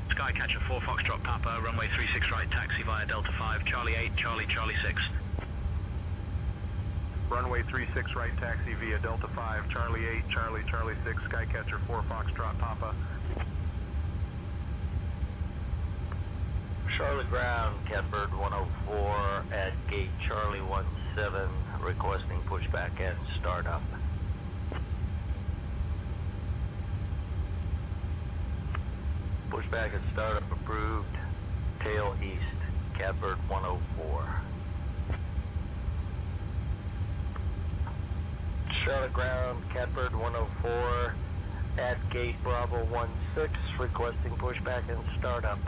Skycatcher 4 Foxtrot Papa, runway 36 right, taxi via Delta 5, Charlie 8, Charlie 6. Runway 36 right, taxi via Delta 5, Charlie 8, Charlie 6, Skycatcher 4 Foxtrot Papa. Charlotte ground, Catbird 104 at gate Charlie 17, requesting pushback and startup. Pushback and startup approved, tail east, Catbird 104. Charlotte ground, Catbird 104 at gate Bravo 16, requesting pushback and startup.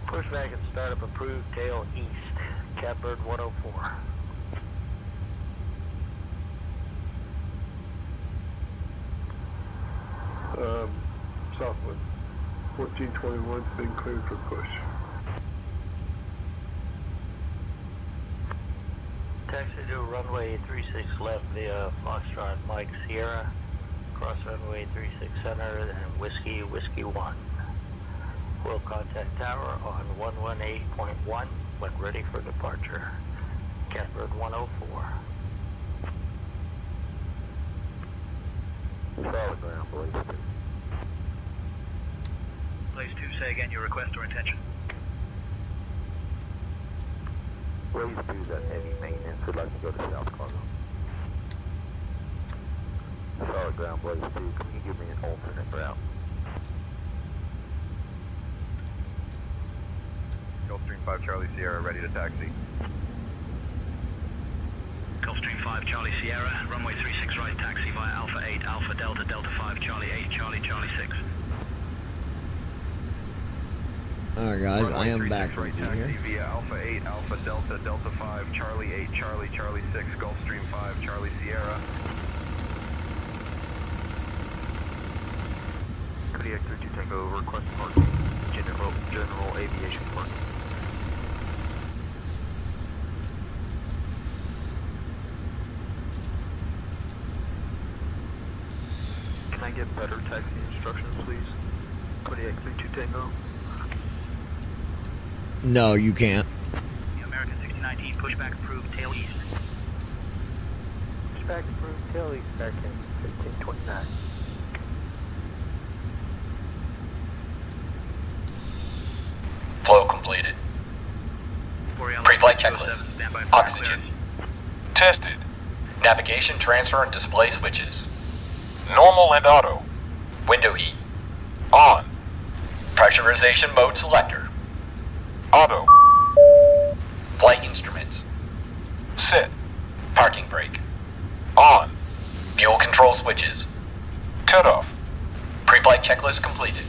Pushback and startup approved, tail east, Catbird 104. Southwest 1421's been cleared for push. Taxi to runway 36 left via Foxtrot Mike Sierra, cross runway 36 center and Whiskey 1. Will contact tower on 118.1 when ready for departure. Catbird 104. Solid ground, Blaze 2. Blaze 2, say again your request or intention. Blaze 2's at heavy maintenance. Would like to go to South Cargo. Solid ground, Blaze 2. Can you give me an alternate route? Gulfstream 5 Charlie Sierra ready to taxi. Gulfstream 5 Charlie Sierra, runway 36 right, taxi via Alpha 8, Alpha Delta, Delta 5, Charlie 8, Charlie 6. Alright guys, Runway I am 36 back right, with you taxi here. via Alpha 8, Alpha Delta, Delta 5, Charlie 8, Charlie 6, Gulfstream 5 Charlie Sierra. Kodiak 32 Tango, request parking. General aviation parking. Can I get better taxi instructions, please? Kodiak 32 Tango. No, you can't. American 6019, pushback approved, tail east. Pushback approved, tail east, American 1529. Flow completed. Pre-flight checklist. Oxygen. Tested. Navigation, transfer, and display switches. Normal and auto. Window heat. On. Pressurization mode selector. Auto. Flight instruments. Sit. Parking brake. On. Fuel control switches. Cut off. Pre-flight checklist completed.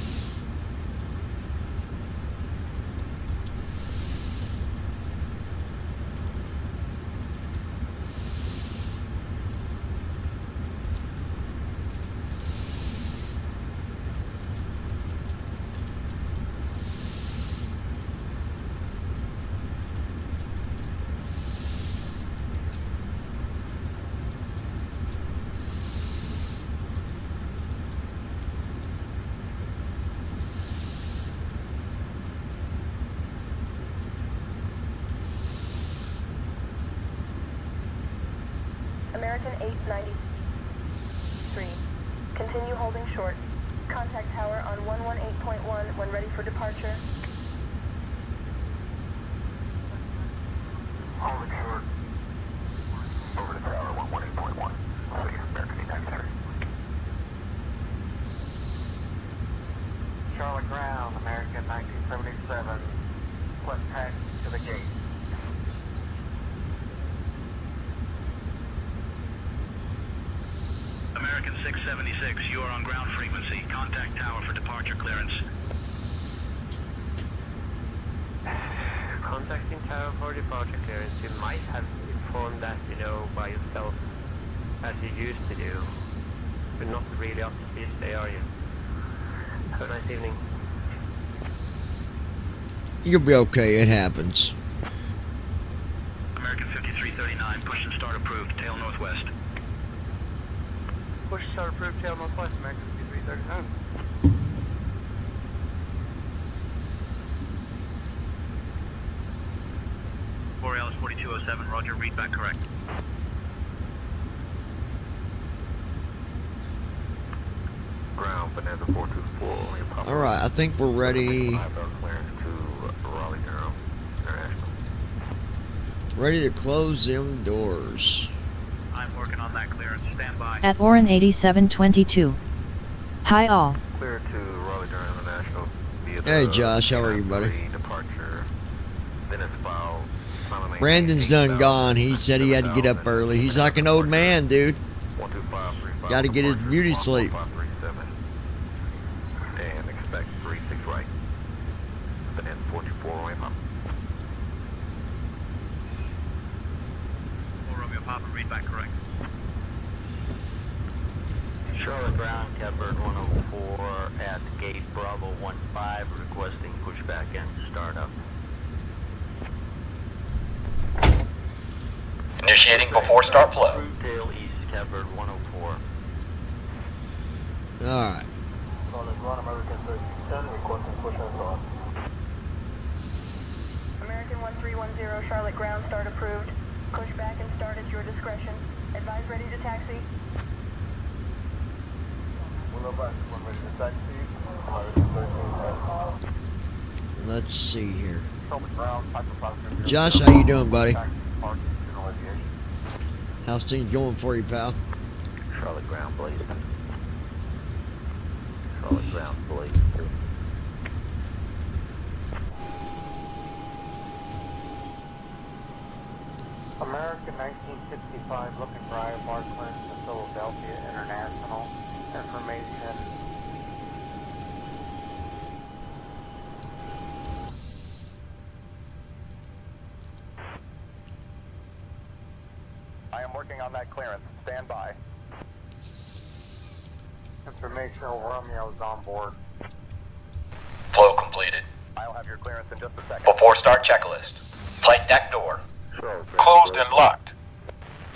American 893. Continue holding short. Contact tower on 118.1 when ready for departure. Holding short. Over to tower 118.1. American 893. Charlotte ground, American 1977. Plus taxi to the gate. American 676, you are on ground frequency. Contact tower for departure clearance. Contacting tower for departure clearance. You might have informed that, by yourself, as you used to do. But not really up to speed today, are you? Have a nice evening. You'll be okay, it happens. American 5339, push and start approved, tail northwest. Push start approved, tail northwest, American 5339. Borealis 4207, roger, read back correct. Ground, Bonanza 424. Alright, I think we're ready. Ready to close them doors. I'm working on that clearance. Stand by. At Orin 8722. Hi all. Clear to Raleigh Durham International. Hey Josh, how are you, buddy? Departure. Then it's filed. Brandon's done gone. He said he had to get up early. He's like an old man, dude. Got to get his beauty sleep. And expect 36 right. Bonanza 424 way up. Romeo Papa, read back correct. Charlotte ground, Catbird 104 at gate Bravo 15, requesting pushback and startup. Initiating before start flow. Tail east, Catbird 104. Alright. Charlotte ground, American 1310, requesting push and start. American 1310, Charlotte ground, start approved. Push back and start at your discretion. Advise ready to taxi. Willow back, one ready to taxi. American 1310. Let's see here. Charlotte ground, hyperplastic. Josh, how you doing, buddy? How's things going for you, pal? Charlotte ground, blazed. Charlotte ground, blazed. American 1965 looking for IFR clearance to Philadelphia International. Information. I am working on that clearance. Stand by. Informational Romeo is on board. Flow completed. I'll have your clearance in just a second. Before start checklist. Flight deck door. Closed and locked.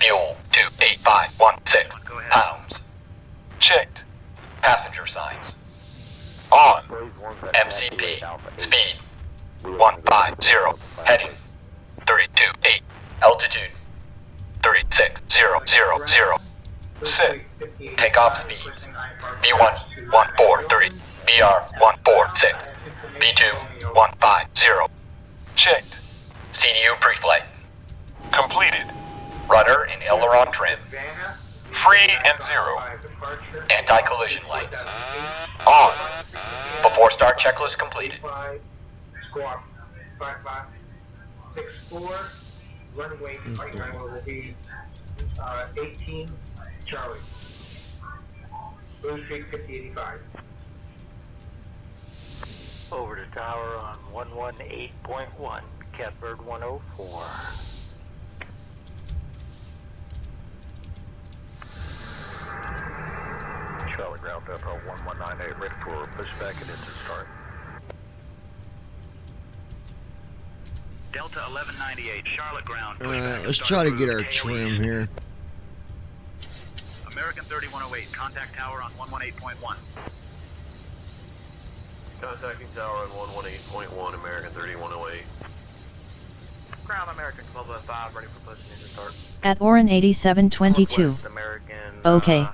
Fuel 28516 pounds. Checked. Passenger signs. On. MCP. Speed 150. Heading 328. Altitude 36000. Sit. Takeoff speeds. B1 143. BR 146. B2 150. Checked. CDU pre-flight. Completed. Rudder and aileron trim. Free and zero. Anti-collision lights. On. Before start checklist completed. Squawk 5564, runway flight level will be 18 Charlie. Blue Street 5085. Over to tower on 118.1, Catbird 104. Charlie ground up on 1198, ready for pushback and engine start. Delta 1198, Charlotte ground. Alright, let's try to get our trim here. American 3108, contact tower on 118.1. Contacting tower on 118.1, American 3108. Ground American 1205, ready for push and engine start. At Orin 8722. Okay.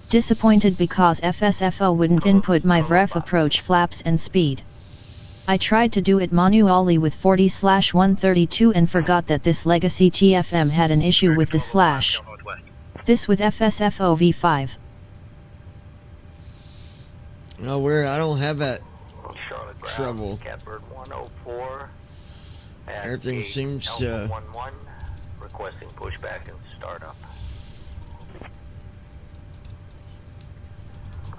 Disappointed because FSFO wouldn't input my VREF approach flaps and speed. I tried to do it manually with 40/132 and forgot that this legacy TFM had an issue with the slash. This with FSFO V5. No, I don't have that trouble. Catbird 104. Everything seems to... 11, requesting pushback and startup.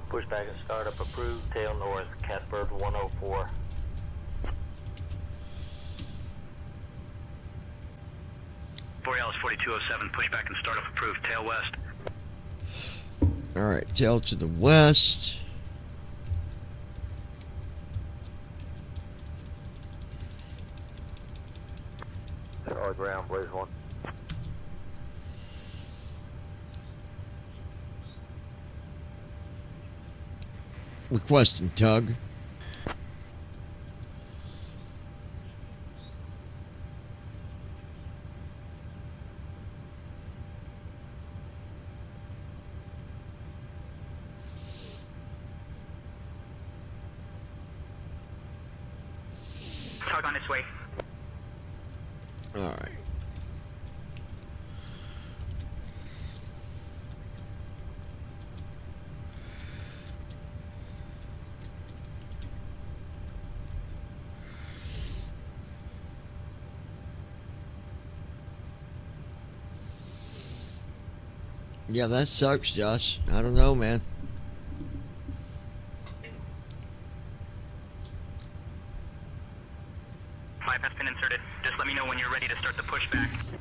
Pushback and startup approved, tail north, Catbird 104. Borealis 4207, pushback and startup approved, tail west. Alright, tail to the west. Charlie ground, Blaze 1. Requesting tug. Tug on its way. Alright. Yeah, that sucks, Josh. I don't know, man. Map has been inserted. Just let me know when you're ready to start the pushback.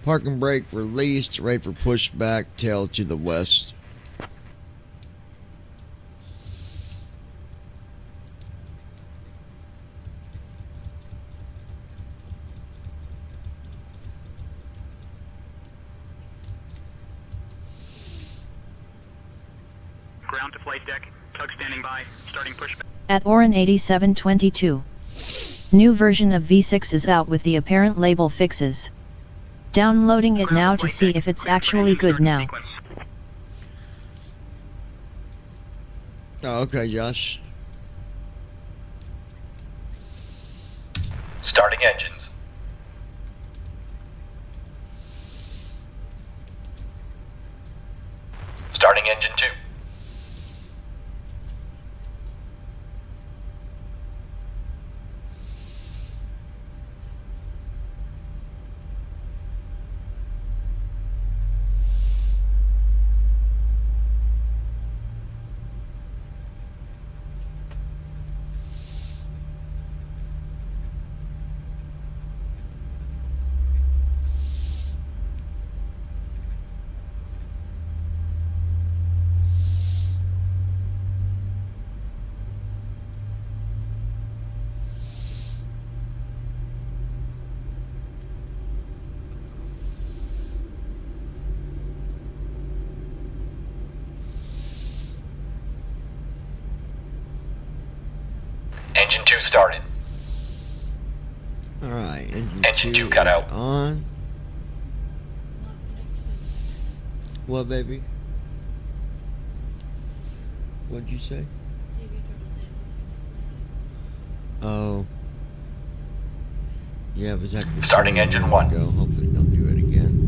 Parking brake released, ready for pushback, tail to the west. Ground to flight deck. Tug standing by. Starting pushback. At Orin 8722. New version of V6 is out with the apparent label fixes. Downloading it now to see if it's actually good now. Oh, okay, Josh. Starting engines. Starting engine 2. Engine 2 started. Alright, Engine 2 cut out. On. What, baby? What'd you say? Oh. Yeah, it was actually Starting engine 1. Ago. Hopefully don't do it again.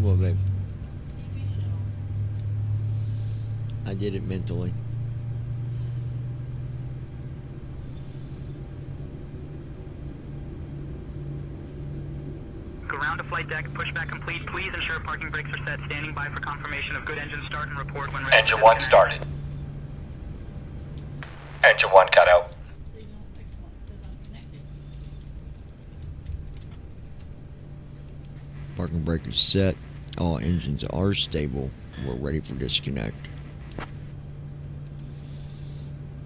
Well, babe. I did it mentally. Ground to flight deck, pushback complete. Please ensure parking brakes are set. Standing by for confirmation of good engine start and report when ready. Engine 1 started. Engine 1 cut out. Parking brake is set. All engines are stable. We're ready for disconnect.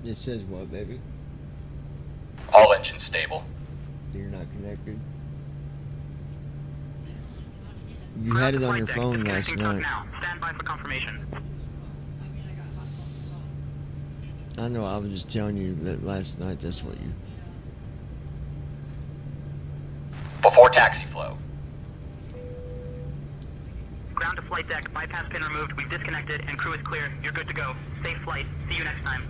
It says what, baby? All engines stable. You're not connected. You had it on your phone last night. Stand by for confirmation. I know, I was just telling you that last night that's what you... Before taxi flow. Ground to flight deck, bypass pin removed. We've disconnected and crew is clear. You're good to go. Safe flight. See you next time.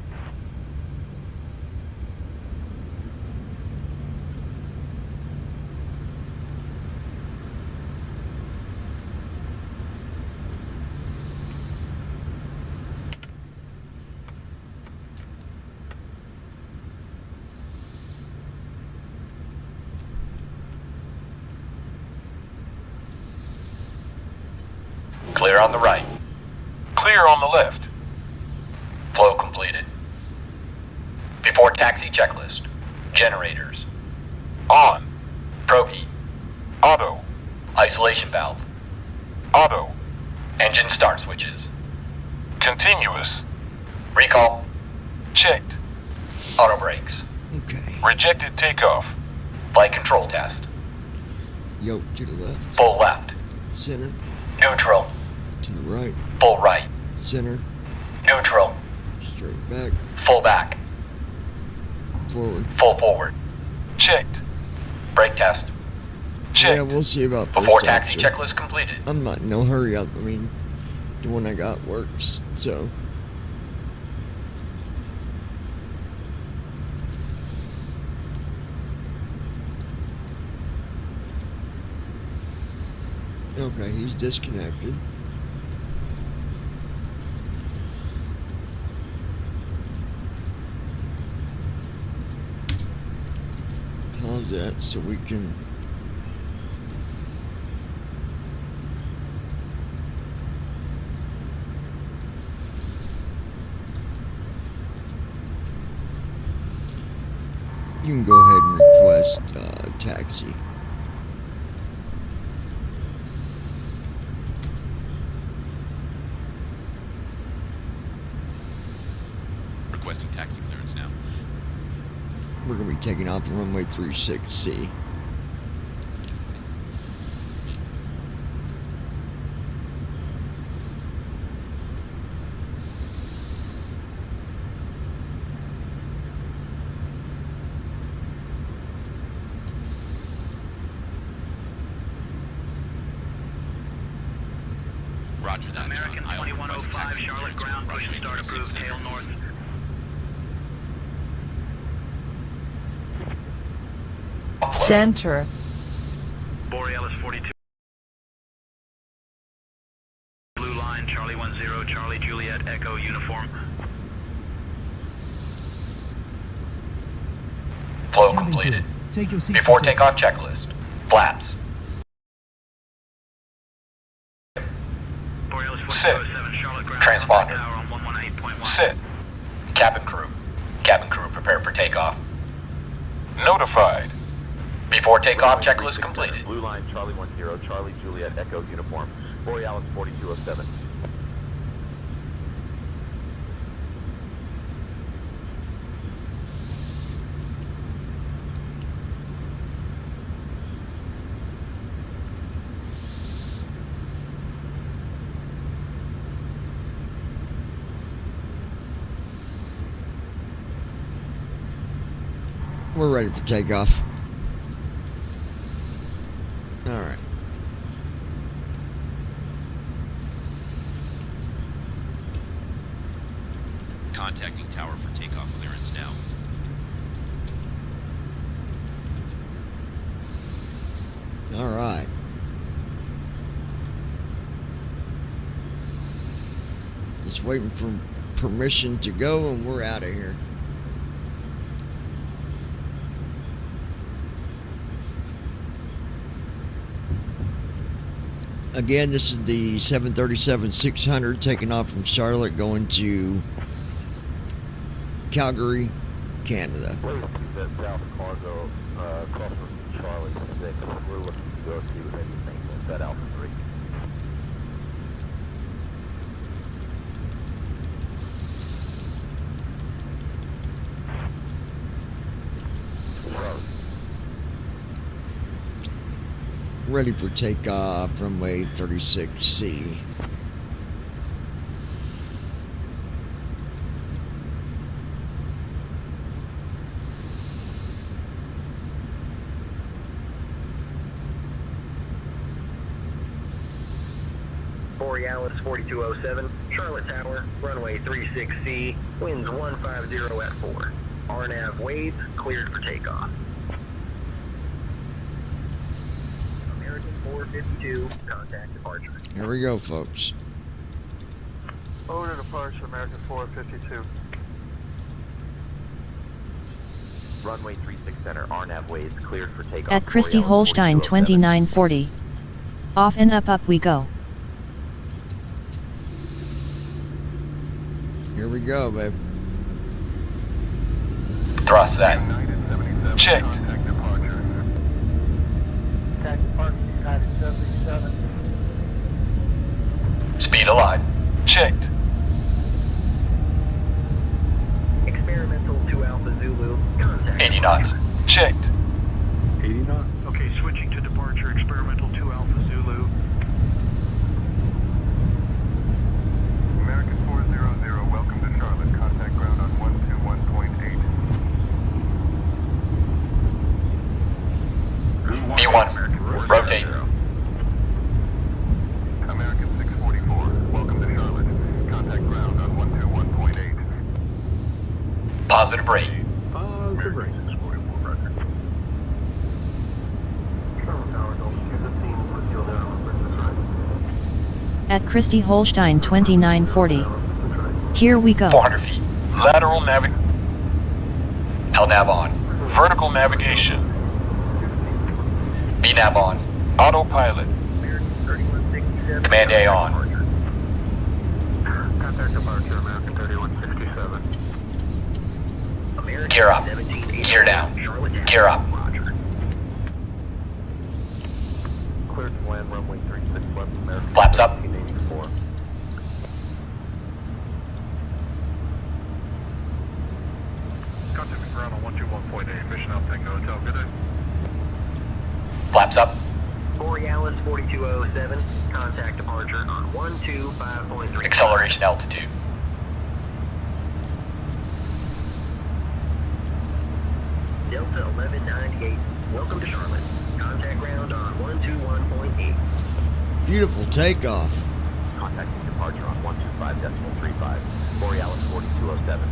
Clear on the right. Clear on the left. Flow completed. Before taxi checklist. Generators. On. Probe. Auto. Isolation valve. Auto. Engine start switches. Continuous. Recall. Checked. Auto brakes. Okay. Rejected takeoff. Flight control test. Yoke to the left. Full left. Center. Neutral. To the right. Full right. Center. Neutral. Straight back. Full back. Forward. Full forward. Checked. Brake test. Checked. Yeah, we'll see about Before first taxi officer. checklist completed. I'm not in no hurry. I mean, the one I got works, so... Okay, he's disconnected. Pause that so we can... You can go ahead and request taxi. Requesting taxi clearance now. We're going to be taking off from runway 36C. Roger that. American 2105, Charlotte ground, push and start approved, tail north. Center. Borealis 42. Blue line, Charlie 10, Charlie Juliet, Echo uniform. Flow completed. Take your seat. Before takeoff checklist. Flaps. Borealis Sit. 4207, Charlotte ground, Transponder. tower on 118.1. Sit. Cabin crew. Cabin crew prepare for takeoff. Notified. Before takeoff checklist completed. Blue line, Charlie 10, Charlie Juliet, Echo uniform. Borealis 4207. We're ready for takeoff. Alright. Contacting tower for takeoff clearance now. Alright. Just waiting for permission to go and we're out of here. Again, this is the 737-600 taking off from Charlotte going to Calgary, Canada. Please keep that South Cargo across from Charlie 6. We're looking to go to heavy maintenance at Alpha 3. Ready for takeoff, runway 36C. Borealis 4207, Charlotte Tower, runway 36C, winds 150 at 4. RNAV waves cleared for takeoff. American 452, contact departure. Here we go, folks. Order departure, American 452. Runway 36 center, RNAV waves cleared for takeoff. At Christie Holstein 2940. Off and up we go. Here we go, babe. Thrust that. Checked. Taxi departure, United 77. Speed aligned. Checked. Experimental 2 Alpha Zulu, contact 80 knots. Checked. 80 knots. Okay, switching to departure, experimental 2 Alpha Zulu. American 400, welcome to Charlotte. Contact ground on 121.8. B1, rotate. American 644, welcome to Charlotte. Contact ground on 121.8. Positive rate. Positive rate. 644, record. Charlotte Tower, Gulf 215, put fuel down, business right. At Christie Holstein 2940. Here we go. 400 feet. Lateral navigation. LNAV on. Vertical navigation. BNAV on. Autopilot. Command A on. Contact departure, American 3167. Gear up. Gear down. Gear up. Cleared to land runway 36 left, American. Flaps up. 1984. Contact ground on 121.8. Mission out, Tango Hotel. Good day. Flaps up. Borealis 4207, contact departure on 125.3. Acceleration altitude. Delta 1198, welcome to Charlotte. Contact ground on 121.8. Beautiful takeoff. Contacting departure on 125.35. Borealis 4207.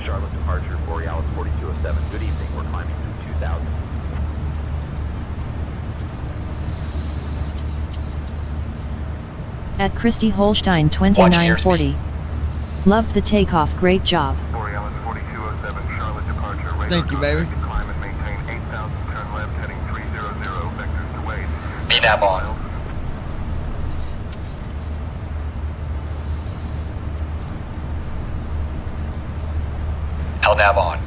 Charlotte departure, Borealis 4207. Good evening, we're climbing through 2000. At Christie Holstein 2940. Loved the takeoff, great job. Borealis 4207, Charlotte departure. Radar Thank you, baby. contact, Climb and maintain 8,000, turn left, heading 300, vectors to wait. BNAV on. LNAV on.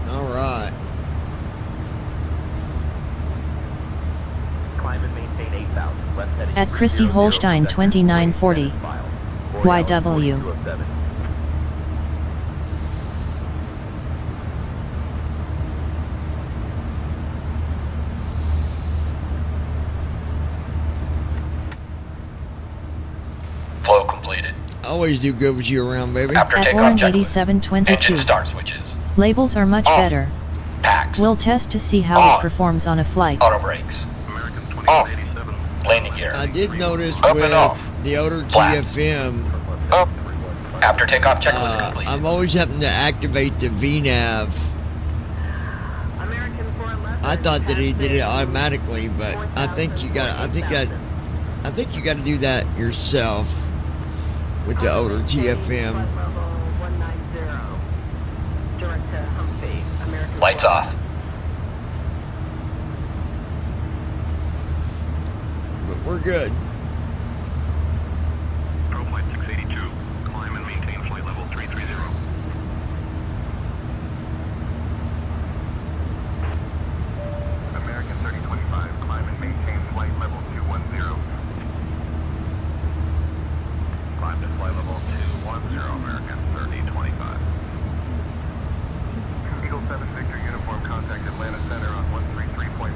All right. Climb and maintain 8,000. Left heading At Christie 300, Holstein vectors 2940. filed. Borealis YW. 4207. Always do good with you around, baby. After At takeoff Oran checklist. 8722. Engine start switches. Labels are much Off. better. Packs. We'll test to see how On. it performs on a flight. Auto brakes. Off. Landing gear. I did notice Up with and off. the older Flaps. TFM, Up. After takeoff checklist complete. I'm always having to activate the VNAV. I thought that he did it automatically, but I think you got to do that yourself with the older TFM. Lights off. But we're good. Pro Flight 682, climb and maintain flight level 330. American 3025, climb and maintain flight level 210. Climb to flight level 210, American 3025. Eagle 7 Victor uniform, contact Atlanta Center on 133.15.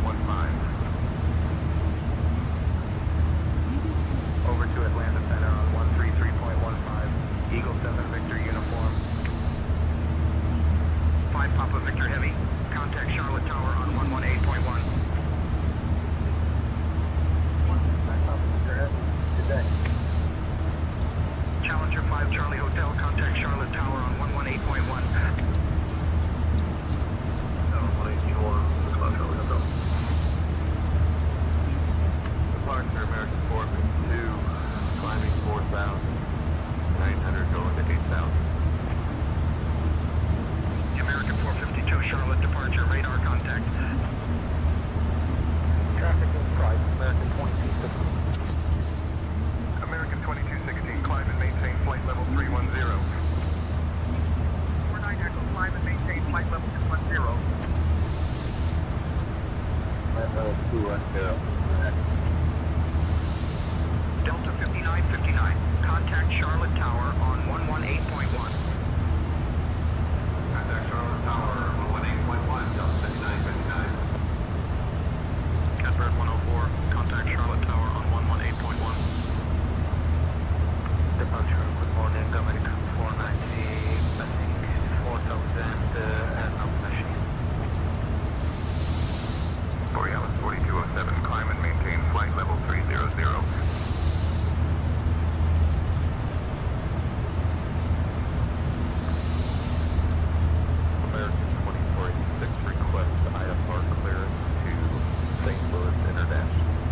Over to Atlanta Center on 133.15. Eagle 7 Victor uniform. 5 Papa Victor Heavy. Contact Charlotte Tower on 118.1. Challenger 5 Charlie Hotel. Contact Charlotte Tower on 118.1. Departure American 452, climbing 4,900, going to 8,000. American 452, Charlotte departure, radar contact. Traffic is price, American 2216. American 2216, climb and maintain flight level 310. 49 Echo, climb and maintain flight level 210. 210.